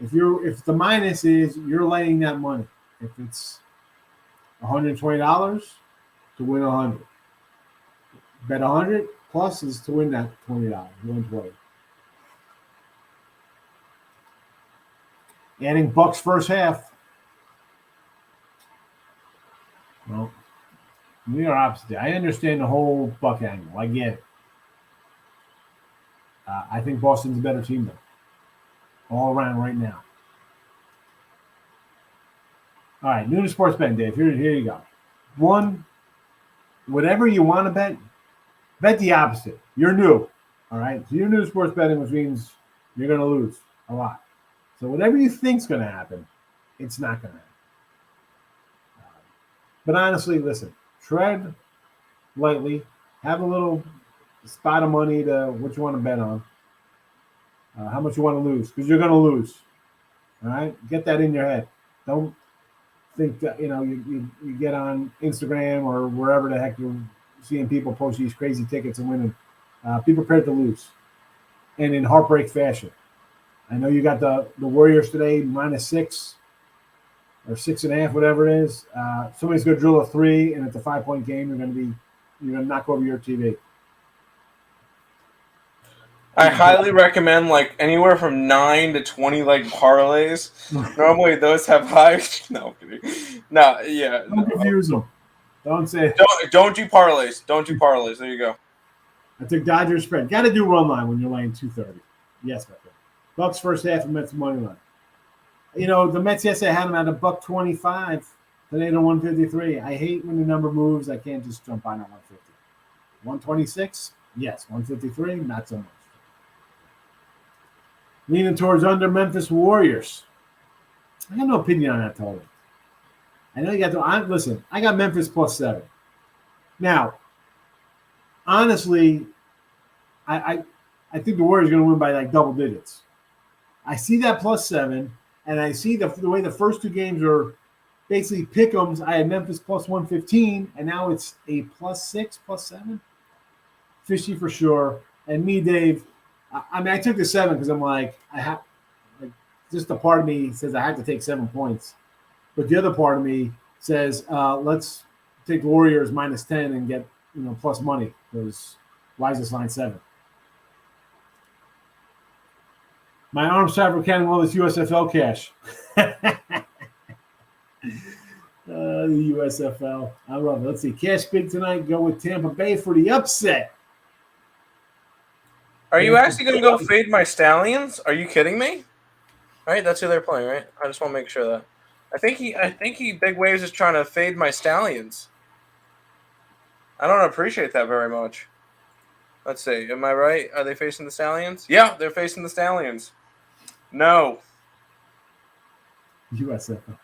If the minus is, you're laying that money. If it's $120 to win 100. Bet 100 plus is to win that $20, 120. Adding Bucks first half. Well, we are opposite. I understand the whole Buck angle. I get it. I think Boston's a better team, though. All around right now. All right, new to sports betting, Dave. Here you go. One, whatever you want to bet the opposite. You're new. All right? So you're new to sports betting, which means you're going to lose a lot. So whatever you think's going to happen, it's not going to happen. But honestly, listen, tread lightly, have a little spot of money to what you want to bet on, how much you want to lose, because you're going to lose. All right, get that in your head. Don't think that you get on Instagram or wherever the heck you're seeing people post these crazy tickets and winning. Be prepared to lose, and in heartbreak fashion. I know you got the Warriors today -6 or 6.5, whatever it is. Somebody's going to drill a 3, and it's a 5-point game. You're going to knock over your TV. I highly recommend like anywhere from 9 to 20 like parlays. Normally those have high. No, I'm kidding. No, yeah. Don't confuse them. Don't say. Don't do parlays. Don't do parlays. There you go. I took Dodgers spread. Got to do run line when you're laying 230. Yes, my friend. Bucks first half and Mets money line. The Mets yesterday had them at $1.25. Today to 153. I hate when the number moves. I can't just jump on at 150. 126. Yes. 153. Not so much. Leaning towards under Memphis Warriors. I have no opinion on that total. I know you got to listen. I got Memphis +7. Now, honestly, I think the Warriors are going to win by like double digits. I see that +7, and I see the way the first 2 games are basically pick'ems. I had Memphis +115, and now it's a +6, +7. Fishy for sure. And me, Dave. I took the 7 because I'm like, just a part of me says I have to take 7 points. But the other part of me says, let's take the Warriors -10 and get, plus money, because why is this line 7? My arms travel counting all this USFL cash. The USFL. I love it. Let's see. Cash big tonight. Go with Tampa Bay for the upset. Are you actually going to go fade my Stallions? Are you kidding me? All right, that's who they're playing, right? I just want to make sure that. I think he Big Waves is trying to fade my Stallions. I don't appreciate that very much. Let's see. Am I right? Are they facing the Stallions? Yeah, they're facing the Stallions. No. USFL.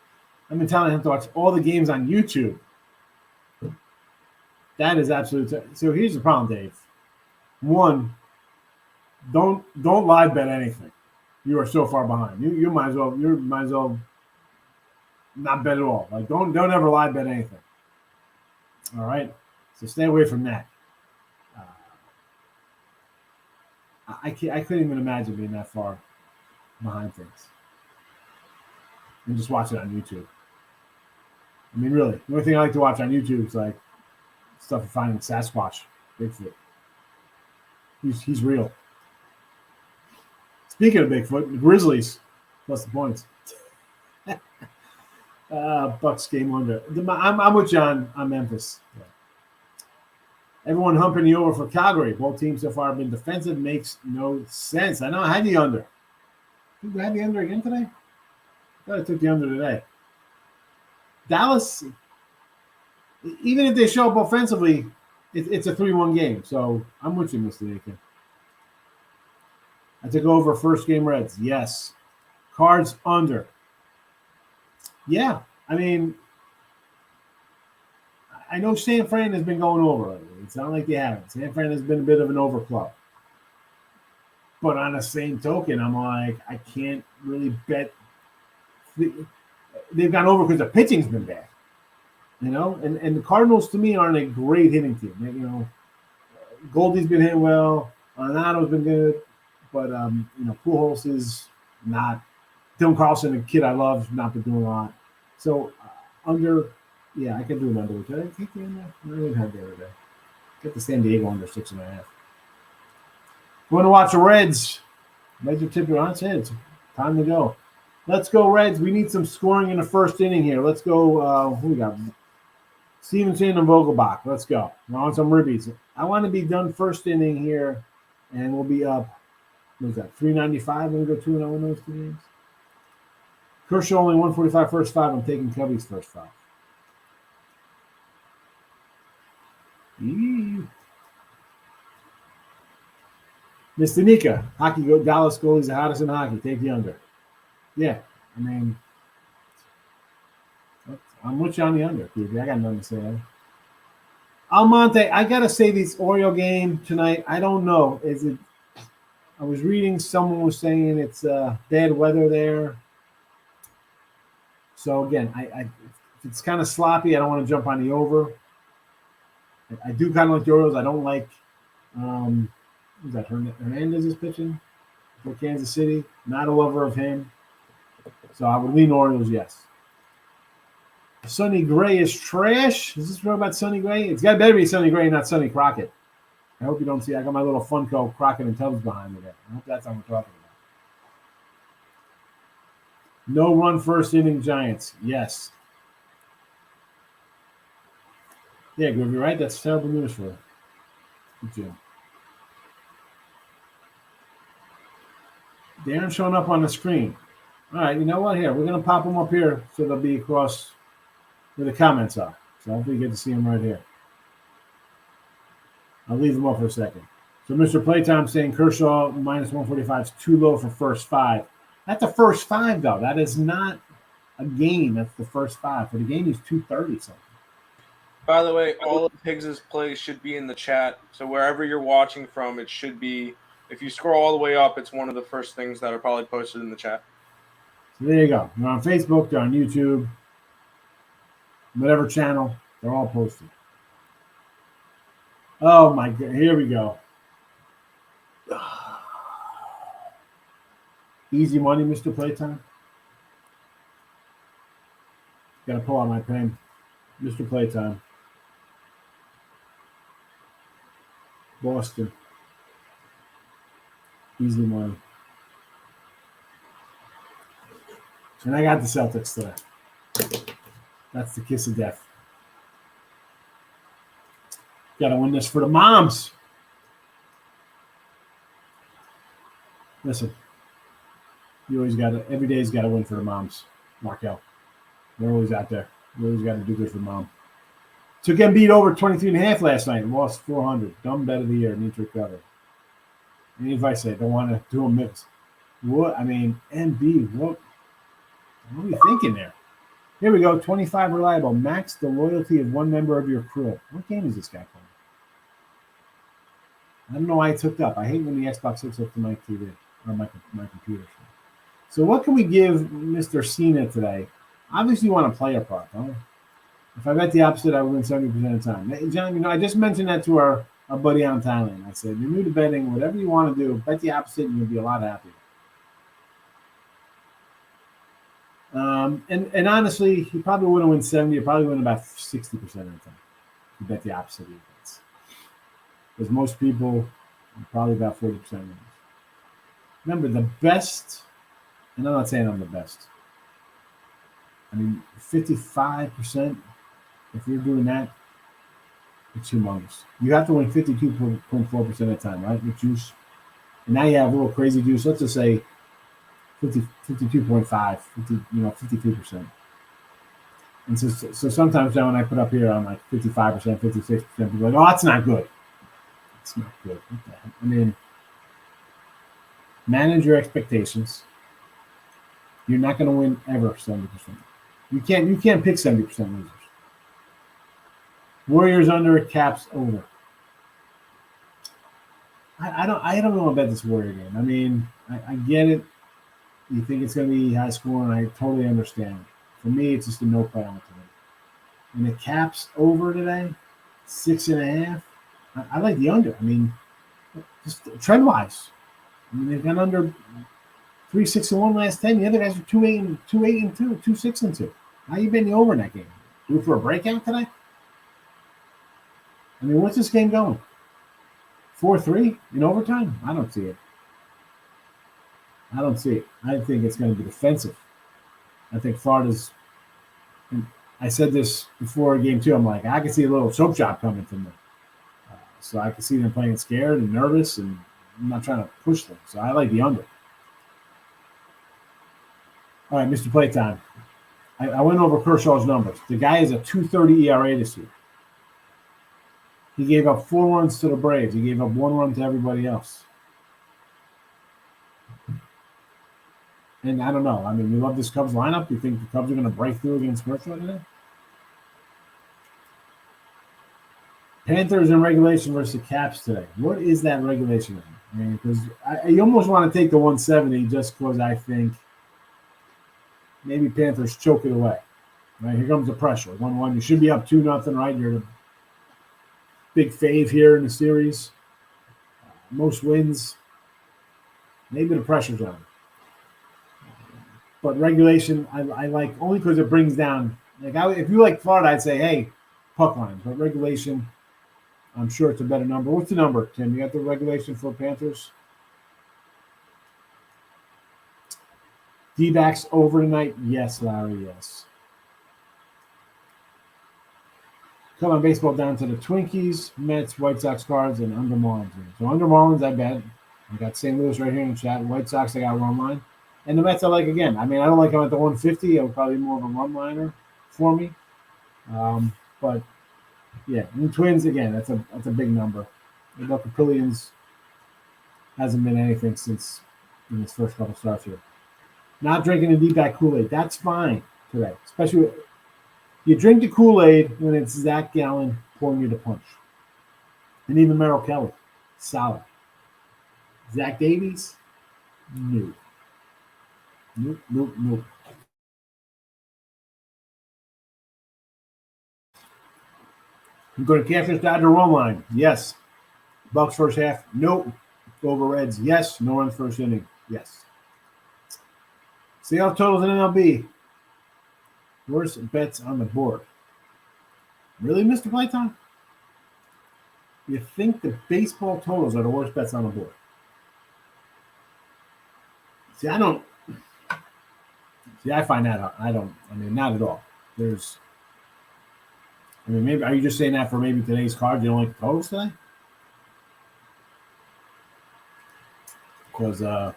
I've been telling him to watch all the games on YouTube. That is absolutely. So here's the problem, Dave. One. Don't live bet anything. You are so far behind. You might as well not bet at all. Like don't ever live bet anything. All right. So stay away from that. I couldn't even imagine being that far behind things. And just watch it on YouTube. I mean, really, the only thing I like to watch on YouTube is like stuff of finding Sasquatch, Bigfoot. He's real. Speaking of Bigfoot, the Grizzlies plus the points. Bucks game under. I'm with John on Memphis. Yeah. Everyone humping the over for Calgary. Both teams so far have been defensive. Makes no sense. I know I had the under. Did you have the under again today? I thought I took the under today. Dallas, even if they show up offensively, it's a 3-1 game. So I'm with you, Mr. Aiken. I took over first game Reds. Yes. Cards under. Yeah. I mean, I know San Fran has been going over lately. It's not like they haven't. San Fran has been a bit of an over club. But on the same token, I'm like, I can't really bet. They've gone over because the pitching's been bad. And the Cardinals, to me, aren't a great hitting team. Goldie's been hitting well. Arenado's been good. But, Pujols is not. Dylan Carlson, a kid I love, not been doing a lot. So, under, yeah, I can do an under. Did I take the under? I didn't have the other day. Get the San Diego under 6.5. Want to watch the Reds? Major tip your aunt's head. It's time to go. Let's go, Reds. We need some scoring in the first inning here. Let's go. Who we got? Stevenson and Vogelbach. Let's go. We're on some ribbies. I want to be done first inning here, and we'll be up. What is that? 395 when we go 2-0 in those 2 games. Kershaw only 145 first 5. I'm taking Cubby's first 5. Mr. Nika, hockey go Dallas goalie's the hottest in hockey. Take the under. Yeah, I mean, I'm with you on the under, Groovy. I got nothing to say. Almonte, I gotta say this Oriole game tonight. I don't know. Is it? I was reading someone was saying it's bad weather there. So again, if it's kind of sloppy, I don't want to jump on the over. I do kind of like the Orioles. I don't like who's that? Hernandez is pitching for Kansas City. Not a lover of him. So I would lean Orioles, yes. Sonny Gray is trash. Is this real about Sonny Gray? It's got better be Sonny Gray, not Sonny Crockett. I hope you don't see. I got my little Funko Crockett and Tubbs behind me there. I hope that's what we're talking about. No run first inning Giants. Yes. Yeah, Groove, you're right. That's terrible news for Jim. Darren's showing up on the screen. All right, you know what? Here, we're going to pop them up here so they'll be across where the comments are. So hopefully you get to see them right here. I'll leave them up for a second. So Mr. Playtime saying Kershaw minus 145 is too low for first five. That's the first five, though. That is not a game. That's the first five. For the game, he's 230 something. By the way, all of Higgs's plays should be in the chat. So wherever you're watching from, it should be. If you scroll all the way up, it's one of the first things that are probably posted in the chat. So there you go. They're on Facebook. They're on YouTube. Whatever channel. They're all posted. Oh, my God. Here we go. Easy money, Mr. Playtime. Got to pull out my pen. Mr. Playtime. Boston. Easy money. And I got the Celtics today. That's the kiss of death. Got to win this for the moms. Listen, you always got to, every day's got to win for the moms, Markel. They're always out there. You always got to do good for mom. Took Embiid over 23.5 last night and lost 400. Dumb bet of the year. Need to recover. Any advice I don't want to do a mix. What? I mean, Embiid, what are you thinking there? Here we go. 25 reliable. Max the loyalty of one member of your crew. What game is this guy playing? I don't know why it's hooked up. I hate when the Xbox hooks up to my TV or my computer. So what can we give Mr. Cena today? Obviously, you want to play a part, don't you? If I bet the opposite, I would win 70% of the time. Hey, John, you know, I just mentioned that to our buddy on Thailand. I said, you're new to betting, whatever you want to do, bet the opposite and you'll be a lot happier. And honestly, he probably wouldn't win 70. He'd probably win about 60% of the time. You bet the opposite of the bets. Because most people, probably about 40% wins. Remember, the best, and I'm not saying I'm the best. I mean, 55%, if you're doing that, it's humongous. You have to win 52.4% of the time, right, with juice. And now you have a little crazy juice. Let's just say 52.5, 53%. And so sometimes now when I put up here, I'm like 55%, 56%. People are like, oh, that's not good. It's not good. What the heck? I mean, manage your expectations. You're not going to win ever 70%. You can't pick 70% losers. Warriors under, Caps over. I don't know about this Warrior game. I mean, I get it. You think it's going to be high scoring. I totally understand. For me, it's just a no play on it today. And the Caps over today, 6.5. I like the under. I mean, just trend wise. I mean, they've gone under 3-6-1 last 10. The other guys are 2-8-2, 2-6-2. How you betting the over in that game? Do it for a breakout today? I mean, what's this game going? 4-3 in overtime? I don't see it. I think it's going to be defensive. I think Florida's. And I said this before game 2. I'm like, I can see a little choke job coming from them. So I can see them playing scared and nervous, and I'm not trying to push them. So I like the under. All right, Mr. Playtime. I went over Kershaw's numbers. The guy has a 2.30 ERA this year. He gave up 4 runs to the Braves. He gave up 1 run to everybody else. And I don't know. I mean, you love this Cubs lineup. You think the Cubs are going to break through against Kershaw today? Panthers in regulation versus the Caps today. What is that regulation? I mean, because I almost want to take the 170 just because I think maybe Panthers choke it away. Right, here comes the pressure. 1-1. You should be up 2-0, right? You're the big fave here in the series. Most wins. Maybe the pressure's on. But regulation, I like only because it brings down. If you like Florida, I'd say, hey, puck line. But regulation, I'm sure it's a better number. What's the number, Tim? You got the regulation for Panthers? D-backs over tonight? Yes, Larry, yes. Come on, baseball down to the Twinkies, Mets, White Sox cards, and under Marlins. So under Marlins, I bet. I got St. Louis right here in the chat. White Sox, I got run line. And the Mets, I like again. I mean, I don't like them at the 150. It would probably be more of a run liner for me. But yeah, and the Twins again. That's a big number. The Buckapillions hasn't been anything since in his first couple starts here. Not drinking a deep-back Kool-Aid. That's fine today, especially. You drink the Kool-Aid when it's Zach Gallen pouring you the punch. And even Merrill Kelly, solid. Zach Davies, no. Nope. You go to Cashers, Dodger, run line. Yes. Bucks first half. Nope. Go over Reds. Yes. No runs first inning. Yes. Seattle totals in MLB. Worst bets on the board. Really, Mr. Playtime? You think the baseball totals are the worst bets on the board? See, I don't. See, I find that out. I don't. I mean, not at all. Maybe are you just saying that for maybe today's card? You don't like the totals today? Because I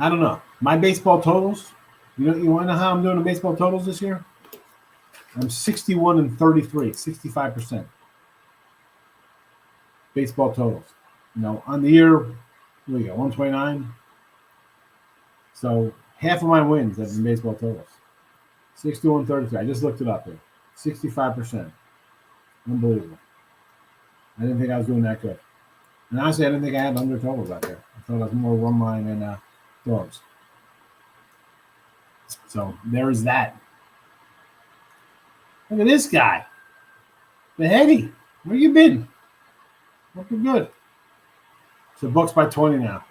don't know. My baseball totals. You want to know how I'm doing the baseball totals this year? I'm 61-33, 65%. Baseball totals. On the year, what do we got? 129. So half of my wins have been baseball totals. 61-33. I just looked it up here. 65%. Unbelievable. I didn't think I was doing that good. And honestly, I didn't think I had under totals out there. I thought I was more run line and dogs. So there is that. Look at this guy. The Heady. Where you been? Looking good. So Bucks by 20 now.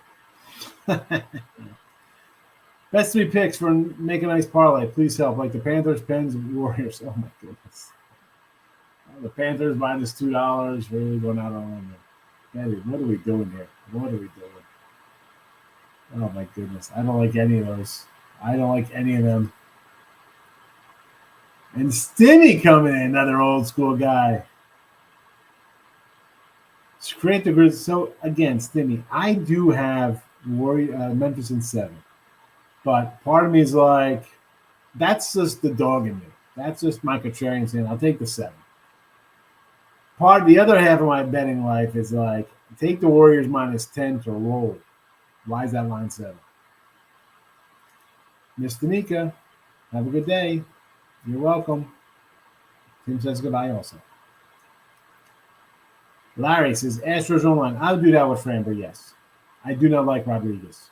Best three picks for Make a Nice Parlay. Please help. Like the Panthers, Pens, Warriors. Oh, my goodness. The Panthers minus $2. Really going out on them. Heady, what are we doing here? What are we doing? Oh, my goodness. I don't like any of those. I don't like any of them. And Stimmy coming in, another old school guy. Scrape the grid. So, again, Stimmy, I do have Memphis in 7. But part of me is like, that's just the dog in me. That's just my contrarian saying, I'll take the 7. Part of the other half of my betting life is like, take the Warriors minus 10 to roll. Why is that line 7? Miss Danica, have a good day. You're welcome. Tim says goodbye also. Larry says, Astros online. I would do that with Framber, yes. I do not like Rodriguez.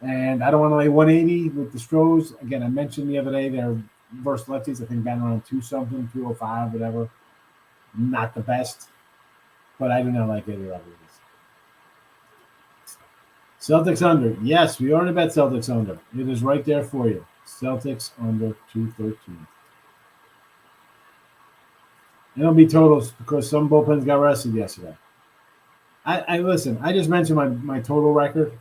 And I don't want to lay 180 with the Stros. Again, I mentioned the other day they're versus lefties. I think batting around 2-something, 205, whatever. Not the best. But I do not like Eddie Rodriguez. Celtics under. Yes, we already bet Celtics under. It is right there for you. Celtics under 213. It'll be totals because some bullpens got rested yesterday. I listen. I just mentioned my total record,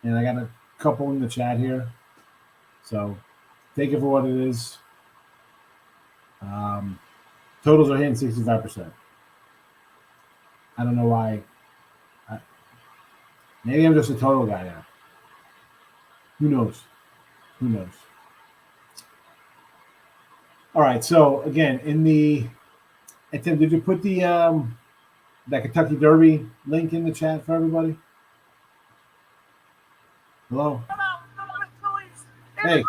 and I got a couple in the chat here. So take it for what it is. Totals are hitting 65%. I don't know why. Maybe I'm just a total guy now. Who knows? All right. So again, Tim, did you put that Kentucky Derby link in the chat for everybody? Hello. Hey.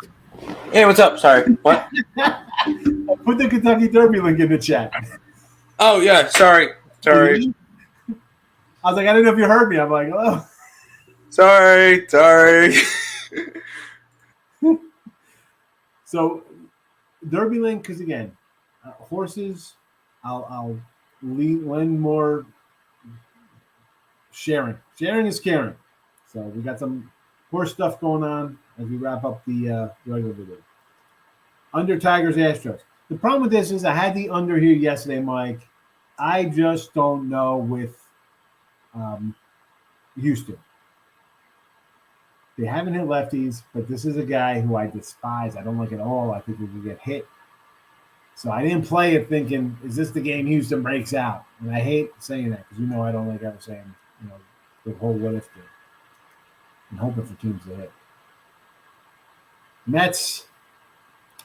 Hey, what's up? Sorry. What? Put the Kentucky Derby link in the chat. Oh yeah, sorry. I was like, I didn't know if you heard me. I'm like, oh. Sorry. So, Derby link, because again, horses, I'll lend more sharing. Sharing is caring. So we got some horse stuff going on as we wrap up the regular video. Under Tigers Astros. The problem with this is I had the under here yesterday, Mike. I just don't know with Houston. They haven't hit lefties, but this is a guy who I despise. I don't like at all. I think he could get hit. So I didn't play it thinking, is this the game Houston breaks out? And I hate saying that because I don't like ever saying, the whole what if game. I'm hoping for teams to hit. Mets,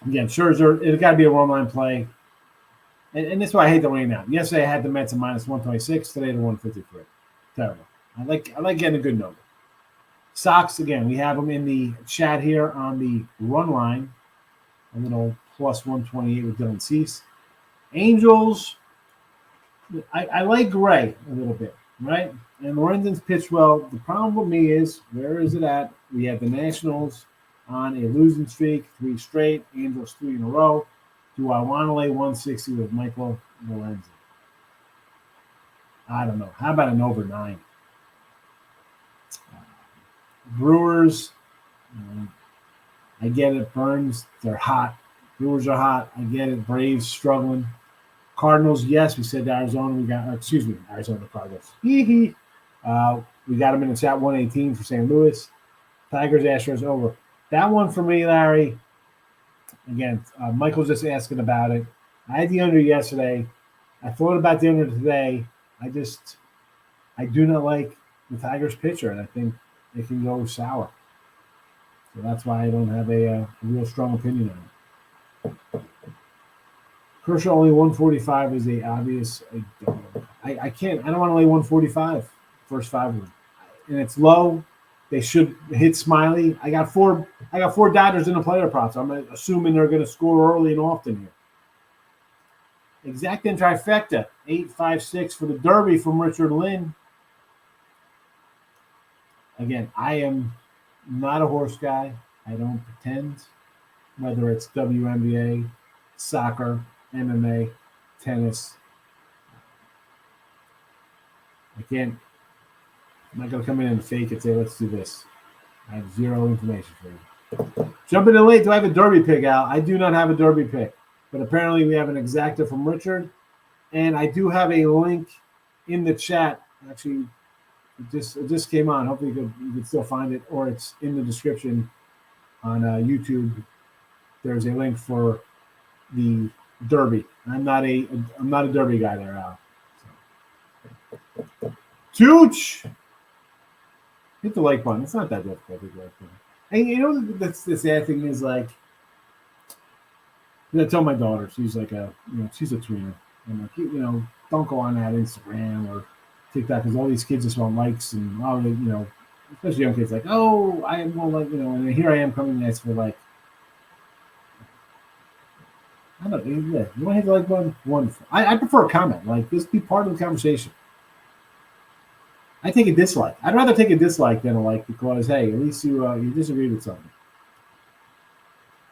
again, Scherzer, it's got to be a one-line play. And that's why I hate the rain out. Yesterday I had the Mets at minus 126. Today they're 153. Terrible. I like getting a good number. Sox, again, we have them in the chat here on the run line. A little plus 128 with Dylan Cease. Angels, I like Gray a little bit, right? And Lorenzen's pitched well. The problem with me is, where is it at? We have the Nationals on a losing streak, 3 straight. Angels 3 in a row. Do I want to lay 160 with Michael Lorenzen? I don't know. How about an over 9? Brewers, I get it. Burns, they're hot. Brewers are hot. I get it. Braves struggling. Cardinals, yes, we said Arizona. Arizona Cardinals. We got them in the chat 118 for St. Louis. Tigers, Astros over. That one for me, Larry. Again, Michael's just asking about it. I had the under yesterday. I thought about the under today. I do not like the Tigers pitcher, and I think it can go sour. So that's why I don't have a real strong opinion on it. Kershaw only 145 is a obvious. I can't. I don't want to lay 145 first 5 of them, and it's low. They should hit Smiley. I got four Dodgers in the player props. I'm assuming they're going to score early and often here. Exact and trifecta 856 for the Derby from Richard Lynn. Again, I am not a horse guy. I don't pretend. Whether it's WNBA, soccer, MMA, tennis. I'm not going to come in and fake and say, let's do this. I have zero information for you. Jumping in late, do I have a Derby pick, Al? I do not have a Derby pick. But apparently we have an exacta from Richard. And I do have a link in the chat. Actually, it just came on. Hopefully you could still find it, or it's in the description on YouTube. There's a link for the Derby. I'm not a Derby guy there, Al. So. Tooch! Hit the like button. It's not that difficult. And the sad thing is, like, I tell my daughter, she's like she's a tweener. I'm like, don't go on that Instagram or TikTok because all these kids just want likes and especially young kids like, oh, I am more like, and then here I am coming next for like, I don't know, yeah, you want to hit the like button? Wonderful. I prefer a comment. Like, just be part of the conversation. I take a dislike. I'd rather take a dislike than a like because, hey, at least you disagree with something.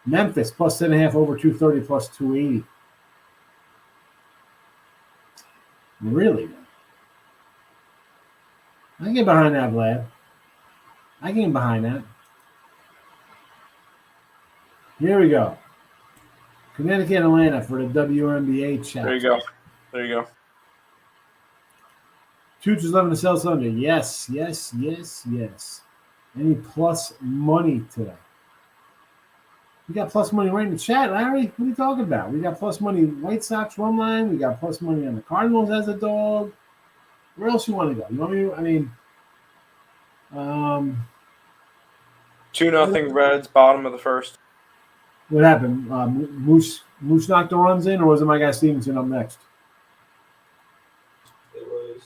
Memphis plus 10.5 over 230 plus 280. Really? I can get behind that, Vlad. I can get behind that. Here we go. Connecticut, Atlanta for the WNBA chat. There you go. Tooch is loving the sell Sunday. Yes. Any plus money today? We got plus money right in the chat, Larry. What are you talking about? We got plus money White Sox run line. We got plus money on the Cardinals as a dog. Where else you want to go? You want me to, 2-0 Reds, bottom of the first. What happened? Moose knocked the runs in, or was it my guy Stevenson up next?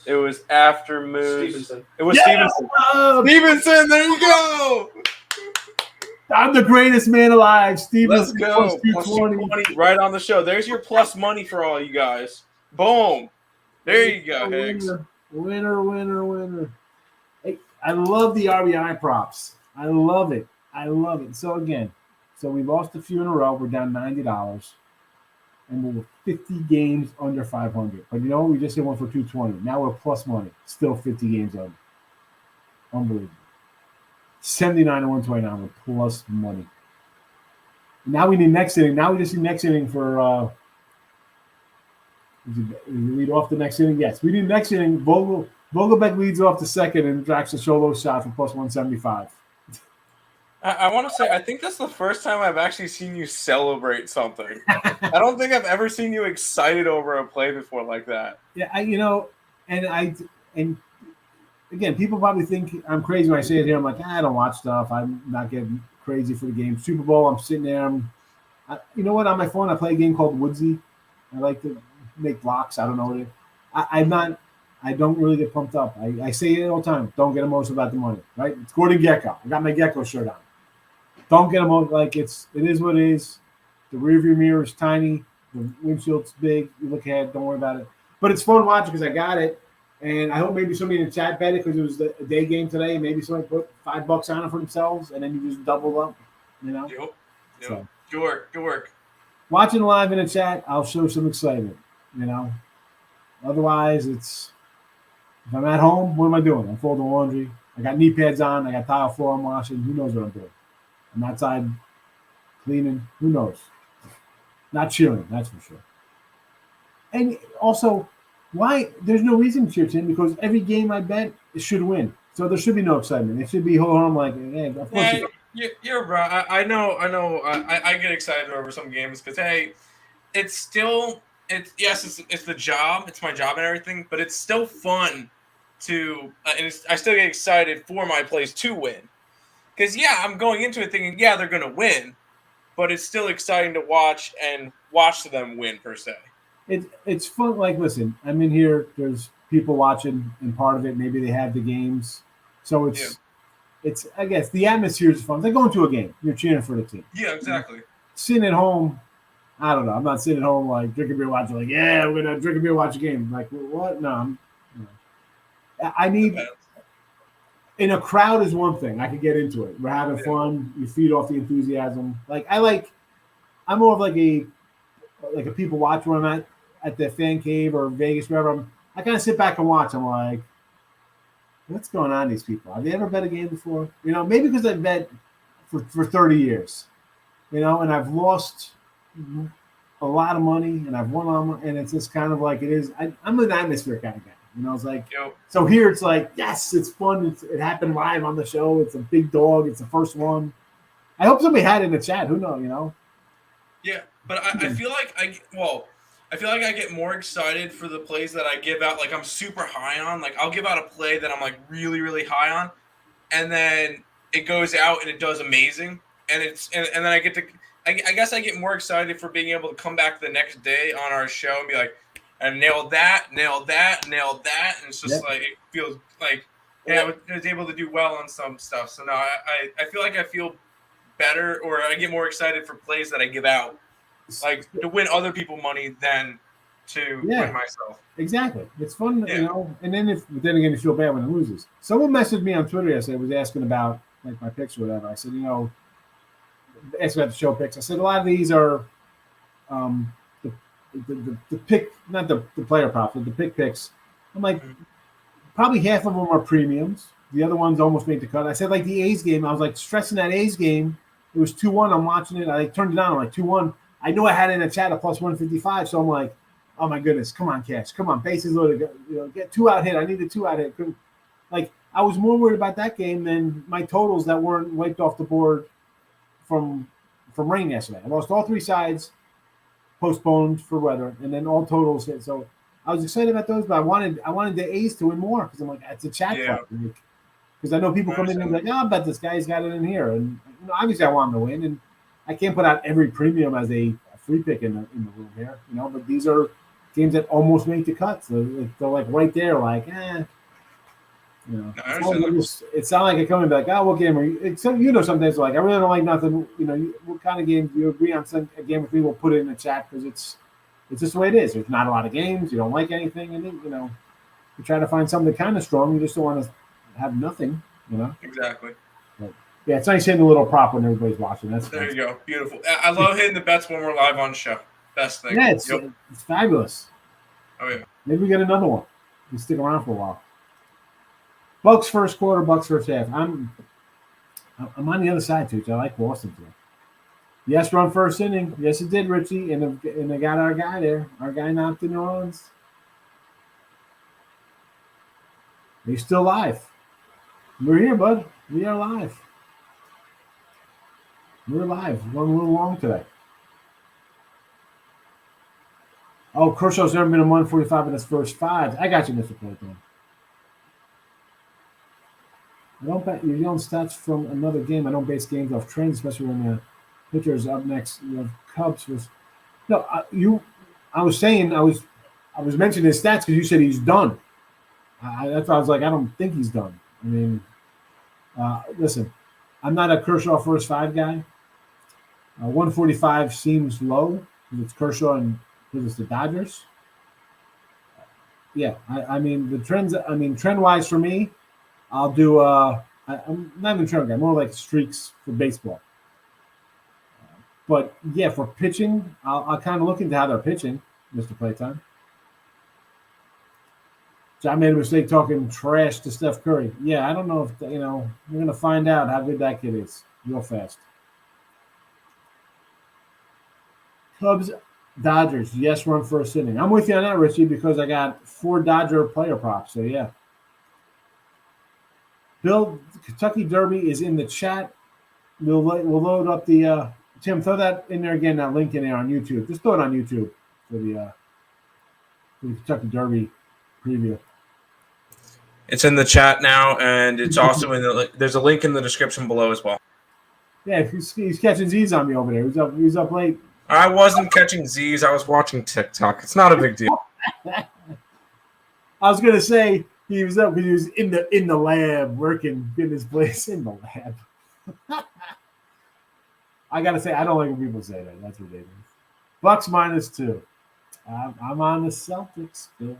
It was after Moose. Stevenson. It was Stevenson. Oh, Stevenson, there you go. I'm the greatest man alive. Let's Stevenson go. plus Plus 220. 220 right on the show. There's your plus money for all you guys. Boom. There you go, Higgs. Winner. Hey, I love the RBI props. I love it. So again, we lost a few in a row. We're down $90, and we're 50 games under 500. But you know what? We just hit one for 220. Now we're plus money. Still 50 games under. Unbelievable. 79 to 129 with plus money. Now we need next inning. Now we just need next inning for lead off the next inning. Yes, we need next inning. Vogelbeck leads off the second and Drax a solo shot for plus 175. I want to say, I think that's the first time I've actually seen you celebrate something. I don't think I've ever seen you excited over a play before like that. Yeah, and again, people probably think I'm crazy when I say it here. I'm like, I don't watch stuff. I'm not getting crazy for the game. Super Bowl, I'm sitting there. You know what? On my phone, I play a game called Woodsy. I like to make blocks. I don't know what it is. I don't really get pumped up. I say it all the time. Don't get emotional about the money, right? It's Gordon Gecko. I got my Gecko shirt on. Don't get emotional. Like it is what it is. The rearview mirror is tiny. The windshield's big. You look ahead. Don't worry about it. But it's fun watching because I got it. And I hope maybe somebody in the chat bet it because it was a day game today. Maybe somebody put $5 on it for themselves, and then you just double up. You know. Yep. So, Good work. Watching live in the chat, I'll show some excitement. You know. Otherwise, if I'm at home, what am I doing? I'm folding laundry. I got knee pads on. I got tile floor I'm washing. Who knows what I'm doing? I'm outside cleaning. Who knows? Not cheering, that's for sure. And also, why? There's no reason to cheer, Tim, because every game I bet, it should win. So there should be no excitement. It should be home like, hey, of course. You're right. I know. I get excited over some games because, hey, it's the job. It's my job and everything, but it's still fun I still get excited for my plays to win. Because, I'm going into it thinking, they're going to win, but it's still exciting to watch them win, per se. It's fun. Like, listen, I'm in here. There's people watching, and part of it, maybe they have the games. So it's I guess, the atmosphere is fun. They're going to a game. You're cheering for the team. Yeah, exactly. Sitting at home, I don't know. I'm not sitting at home, like, drinking beer, watching, like, we're going to drink a beer, watch a game. Like, what? No, I need – in a crowd is one thing. I could get into it. We're having fun. You feed off the enthusiasm. Like I'm more of like a people watcher when I'm at the fan cave or Vegas, wherever. I kind of sit back and watch. I'm like, what's going on, these people? Have they ever bet a game before? You know, maybe because I've bet for 30 years, you know, and I've lost a lot of money and I've won on, and it's just kind of like it is. I'm an atmosphere kind of guy. You know, it's like, So here it's like, yes, it's fun. It happened live on the show. It's a big dog. It's the first one. I hope somebody had it in the chat. Who knows, you know? Yeah, but I feel like I get more excited for the plays that I give out. Like, I'm super high on. Like, I'll give out a play that I'm like really, really high on, and then it goes out and it does amazing. And then I get to, I guess I get more excited for being able to come back the next day on our show and be like, and nailed that. And it's just like, it feels like, I was able to do well on some stuff. So no, I feel like I feel better, or I get more excited for plays that I give out, like to win other people money than to win myself. Exactly. It's fun, you know, and then again, you feel bad when it loses. Someone messaged me on Twitter yesterday, was asking about like my picks or whatever. I said, you know, asked about the show picks. I said, a lot of these are, the pick, not the player props, but the pick picks. I'm like, probably half of them are premiums. The other ones almost made the cut. I said, like the A's game, I was like stressing that A's game. It was 2-1. I'm watching it. I turned it on. I'm like 2-1. I knew I had it in a chat at plus 155. So I'm like, oh my goodness, come on, Cash, come on, bases loaded. You know, get 2 out hit. I needed 2 out hit. Like, I was more worried about that game than my totals that weren't wiped off the board from rain yesterday. I lost all 3 sides, postponed for weather, and then all totals hit. So I was excited about those, but I wanted the A's to win more because I'm like, it's a chat fight. Because I know people come in and be like, I bet this guy's got it in here, and you know, obviously I want him to win, and I can't put out every premium as a free pick in the room here, you know. But these are games that almost make the cut, so they're like right there, like You know, I understand it's not like I come and be like, oh, what game are you? It's, sometimes like I really don't like nothing. You know, what kind of game do you agree on? Some a game with me, we'll put it in the chat because it's just the way it is. There's not a lot of games. You don't like anything, and you know, you try to find something kind of strong. You just don't want to have nothing. You know, exactly. but, yeah, it's nice hitting the little prop when everybody's watching. There you go. Beautiful. I love hitting the bets when we're live on the show. Best thing. Yeah, it's fabulous. Oh yeah. Maybe we get another one. We stick around for a while. Bucks first quarter, Bucks first half. I'm on the other side too. I like Boston too. Yes, run first inning. Yes, it did, Richie. And they got our guy there. Our guy knocked in New Orleans. He's still live. We're here, bud. We are live. We're live. We're going a little long today. Oh, Kershaw's never been in 145 in his first 5. I got you, Mr. Clayton. I don't bet you're yelling stats from another game. I don't base games off trends, especially when the pitcher is up next. You know, Cubs was no. I was saying I was mentioning his stats because you said he's done. That's why I was like, I don't think he's done. I mean, listen, I'm not a Kershaw first 5 guy. 145 seems low because it's Kershaw and because it's the Dodgers. Yeah, I mean the trends. I mean trend wise for me. I'll do. I'm not even trend guy. More like streaks for baseball. But yeah, for pitching, I'll kind of look into how they're pitching, Mr. Playtime. So I made a mistake talking trash to Steph Curry. Yeah, I don't know if we're gonna find out how good that kid is real fast. Cubs, Dodgers. Yes, run first inning. I'm with you on that, Richie, because I got 4 Dodger player props. So yeah. Bill, Kentucky Derby is in the chat. We'll load up the Tim. Throw that in there again. That link in there on YouTube. Just throw it on YouTube for the Kentucky Derby preview. It's in the chat now, and it's also there's a link in the description below as well. Yeah, he's catching Z's on me over there. He's up late. I wasn't catching Z's. I was watching TikTok. It's not a big deal. I was gonna say. He was up because he was in the lab working in his place in the lab. I gotta say, I don't like when people say that. That's ridiculous. Bucks -2. I'm on the Celtics. Bill.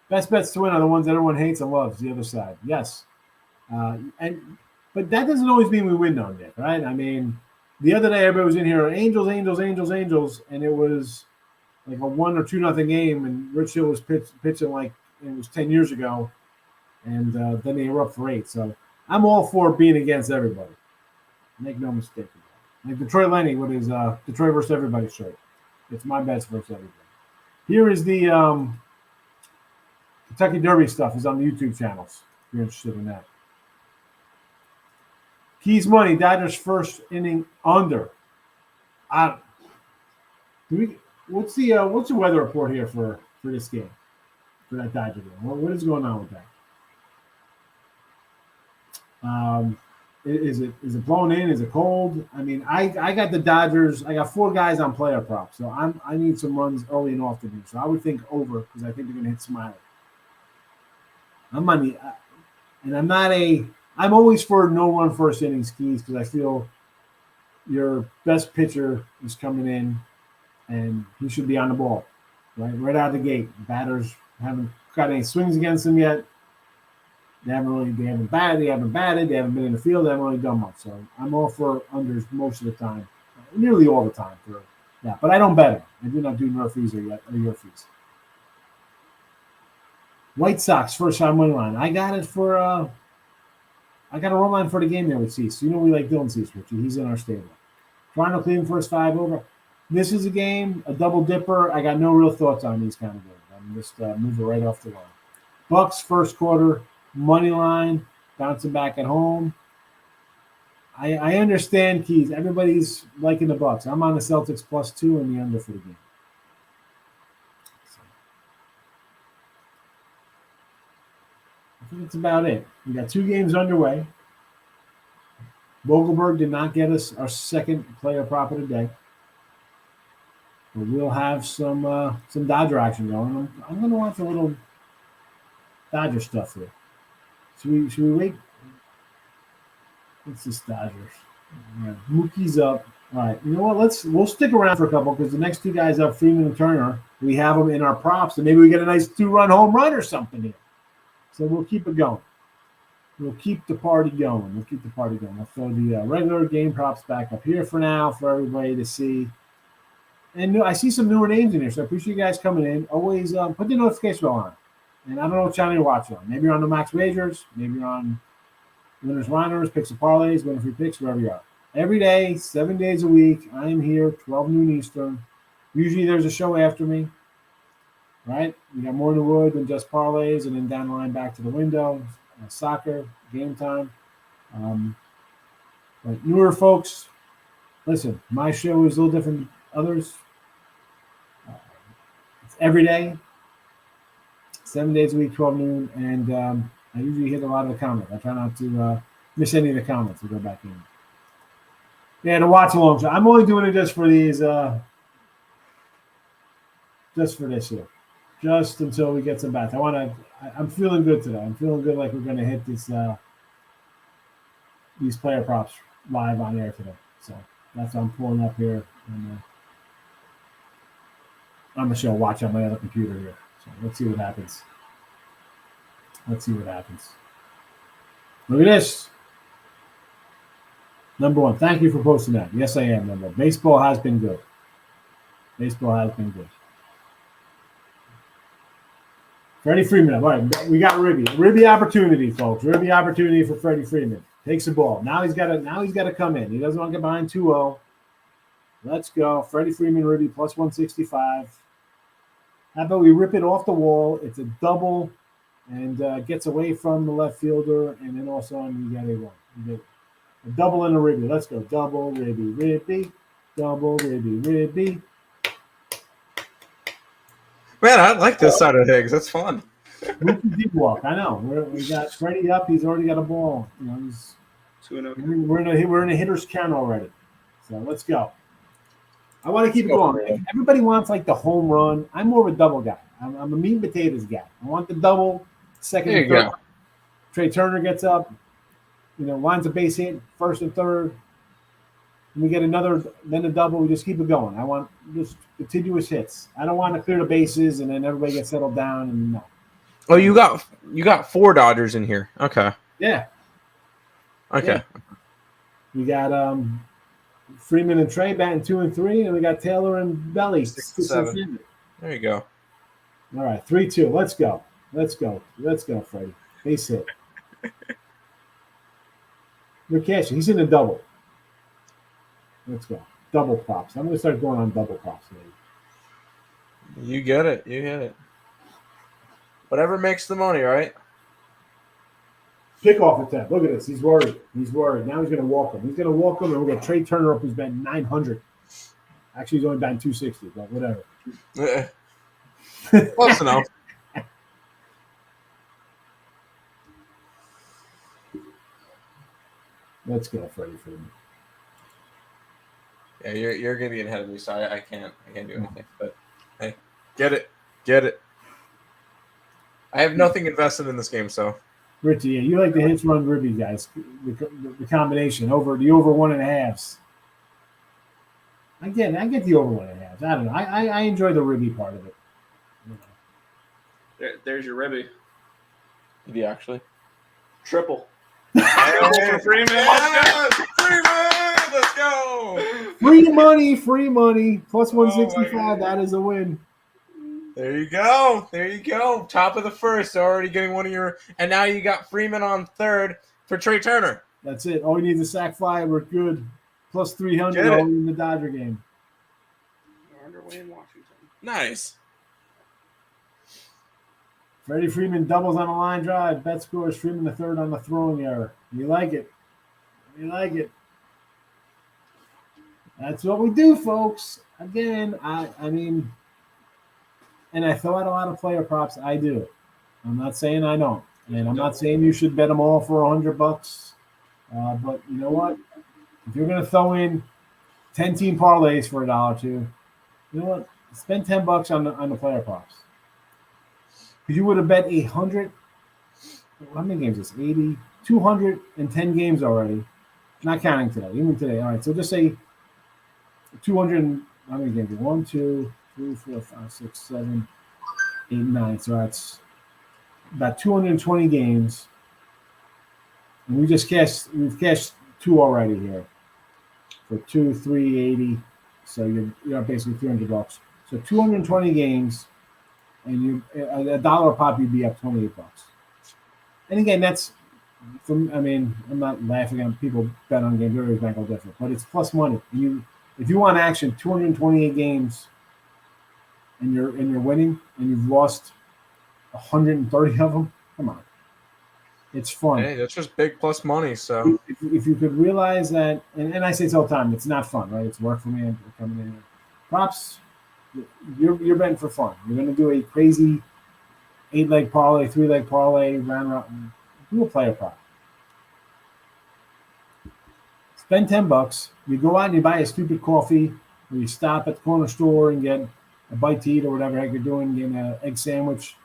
Best bets to win are the ones that everyone hates and loves. The other side, yes. But that doesn't always mean we win, though, Nick. Right? I mean, the other day everybody was in here, Angels, and it was like a 1 or 2-0 game, and Rich Hill was pitching like. It was 10 years ago, and then they were up for 8. So I'm all for being against everybody. Make no mistake about it. Like Detroit Lenny with his Detroit versus everybody shirt. It's my bets versus everybody. Here is the Kentucky Derby stuff is on the YouTube channels. If you're interested in that. Keys money, Dodgers first inning under. What's the weather report here for this game? For that Dodger game. What is going on with that? Is it blowing in? Is it cold? I mean, I got the Dodgers. I got 4 guys on player props, so I need some runs early and often here. So I would think over because I think they're going to hit Smiley. I'm always for no run first inning skis because I feel your best pitcher is coming in and he should be on the ball, right out of the gate. Batters haven't got any swings against them yet. They haven't batted. They haven't been in the field. They haven't really done much. So I'm all for unders most of the time, nearly all the time. But I don't bet them. I do not do Murphys or Yorfies. White Sox first time money line. I got it for. I got a run line for the game there with Cease. You know we like Dylan Cease, Richie. He's in our stable. Toronto Cleveland first 5 over. This is a game, a double dipper. I got no real thoughts on these kind of games. I'm just moving right off the line. Bucks first quarter money line, bouncing back at home. I understand, Keys. Everybody's liking the Bucks. I'm on the Celtics +2 and the under for the game. So, I think that's about it. We got 2 games underway. Vogelberg did not get us our second player prop of the day. But we'll have some Dodger action going. I'm going to watch a little Dodger stuff here. Should we wait? What's this Dodgers? All right, Mookie's up. All right, you know what? We'll stick around for a couple because the next two guys up, Freeman and Turner, we have them in our props, and maybe we get a nice 2-run home run or something here. So we'll keep it going. We'll keep the party going. I'll throw the regular game props back up here for now for everybody to see. And I see some newer names in here, so I appreciate you guys coming in. Always put the notification bell on. And I don't know what channel you're watching on. Maybe you're on the Max Wagers. Maybe you're on Winners, Rhiners, Picks and Parlays, Winner Free Picks, wherever you are. Every day, 7 days a week, I am here, 12 noon Eastern. Usually there's a show after me, right? We got more in the wood than just parlays, and then down the line back to the window, soccer, game time. But newer folks, listen, my show is a little different than others. It's every day, 7 days a week, 12 noon, and I usually hit a lot of the comments. I try not to miss any of the comments and go back in. Yeah, the watch along. I'm only doing it just for these, just for this year, just until we get some bats. I'm feeling good today. I'm feeling good like we're going to hit this these player props live on air today. So that's what I'm pulling up here on the show. Watch on my other computer here. So let's see what happens. Look at this. Number one, thank you for posting that. Yes, I am, number one. Baseball has been good. Freddie Freeman. All right, we got Ribby. Ribby opportunity, folks. Ribby opportunity for Freddie Freeman. Takes the ball. Now he's got to come in. He doesn't want to get behind 2-0. Let's go. Freddie Freeman, Ribby, plus 165. How about we rip it off the wall? It's a double and gets away from the left fielder, and then all of a sudden you got a run. You get a double and a Ribby. Let's go. Double, Ribby. Double, Ribby. Man, I like this side of Higgs. That's fun. Deep walk. I know. We got Freddie up. He's already got a ball. You know, we're in a hitter's count already. So let's go. I want to keep it going. Everybody wants like the home run. I'm more of a double guy. I'm a meat and potatoes guy. I want the double. Second and third. Trey Turner gets up. Lines a base hit, first and third. And we get another, then a double. We just keep it going. I want just continuous hits. I don't want to clear the bases and then everybody gets settled down. And no. Oh, you got 4 Dodgers in here. Okay. Yeah. Okay. Yeah. We got Freeman and Trey batting 2 and 3, and we got Taylor and Belly 6 and 7. There you go. All right, 3-2. Let's go, Freddie. Base hit. We're cashing. He's in a double. Let's go. Double props. I'm going to start going on double props, maybe. You get it. Whatever makes the money, right? Kickoff attempt. Look at this. He's worried. Now he's going to walk him. And we're going to trade Turner up who's batting 900. Actually, he's only batting 260, but whatever. Close enough. Let's go, Freddie Freeman. Yeah, you're getting ahead of me, so I can't do anything. But hey, get it. I have nothing invested in this game, so. Richie, yeah, you like the hits run Ribby guys, the combination over 1.5s. I get the over 1.5s. I don't know. I enjoy the Ribby part of it. There's your Ribby. Did he actually? Triple. Triple for Freeman. Let's go. Free money. Plus 165. That is a win. There you go. Top of the first, already getting one of your, and now you got Freeman on third for Trey Turner. That's it. All you need is a sack fly. We're good. Plus 300 all in the Dodger game. We're underway in Washington. Nice. Freddie Freeman doubles on a line drive. Bet scores Freeman the third on the throwing error. You like it. That's what we do, folks. Again, I mean, and I throw out a lot of player props. I do. I'm not saying I don't. And I'm not saying you should bet them all for $100. But you know what? If you're going to throw in 10-team parlays for $1 or $2, you know what? Spend $10 on the player props. Because you would have bet 100 How many games is this? 80, 210 games already. Not counting today. Even today. All right. So just say 200. How many games? 1, 2, 3, 4, 5, 6, 7, 8, 9. So that's about 220 games. And we've cashed 2 already here. For 2, 380. So you're basically $300. So 220 games, and a dollar a pop, you'd be up $28. And again, that's from. I mean, I'm not laughing at people bet on games. Everybody's back all different, but it's plus money. And if you want action, 228 games, and you're winning, and you've lost 130 of them. Come on, it's fun. Hey, that's just big plus money. So If you could realize that, and I say this all the time, it's not fun, right? It's work for me. I'm coming in here. Props, you're betting for fun. You're going to do a crazy 8-leg parlay, 3-leg parlay, round. Do a player prop. Spend $10. You go out and you buy a stupid coffee, or you stop at the corner store and get a bite to eat or whatever heck you're doing, get an egg sandwich.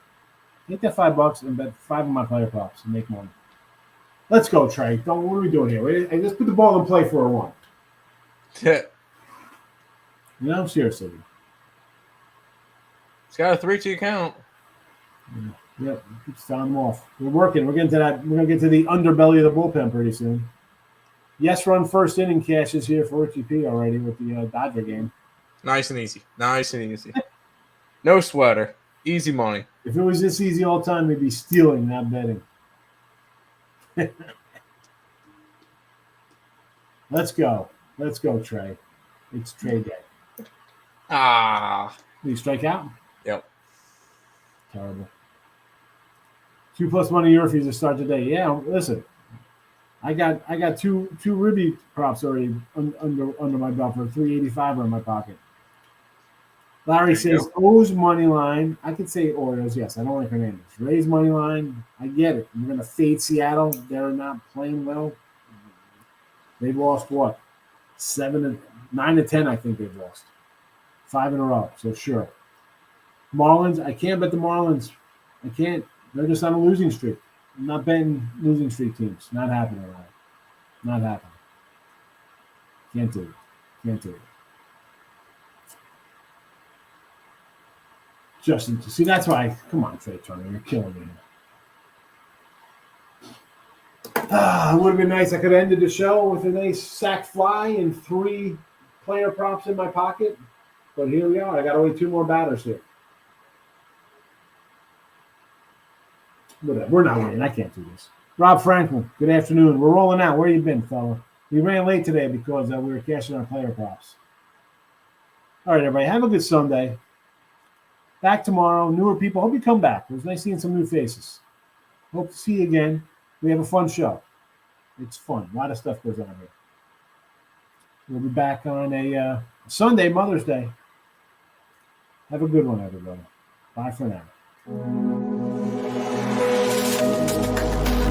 Take that $5 and bet 5 of my player props and make money. Let's go, Trey. What are we doing here? Let's put the ball in play for a 1. yeah, Seriously. it's got a 3-2 count. Yeah, keep sound them off. We're working. We're getting to that. We're gonna get to the underbelly of the bullpen pretty soon. Yes, run first inning cashes here for RTP already with the Dodger game. Nice and easy. No sweater. Easy money. If it was this easy all the time, we'd be stealing, not betting. Let's go, Trey. It's trade day. Did you strike out? Yep. Terrible. 2+ money your fees to start the day. Yeah, listen. I got two Ribby props already under my belt for 385 in my pocket. Larry says O's money line. I could say Orioles. Yes, I don't like Hernandez. Rays money line. I get it. You're gonna fade Seattle. They're not playing well. They've lost what? 9 to 10. I think they've lost 5 in a row. So sure. Marlins. I can't bet the Marlins. I can't. They're just on a losing streak. I'm not betting losing streak teams. Not happening, right? Not happening. Can't do it. Justin, see, that's why. Come on, Trey Turner, you're killing me. It would have been nice. I could have ended the show with a nice sack fly and 3 player props in my pocket. But here we are. I got only 2 more batters here. Whatever. We're not winning. I can't do this. Rob Franklin, good afternoon. We're rolling out. Where you been, fella? We ran late today because we were cashing our player props. All right, everybody. Have a good Sunday. Back tomorrow. Newer people. Hope you come back. It was nice seeing some new faces. Hope to see you again. We have a fun show. It's fun. A lot of stuff goes on here. We'll be back on a Sunday, Mother's Day. Have a good one, everybody. Bye for now.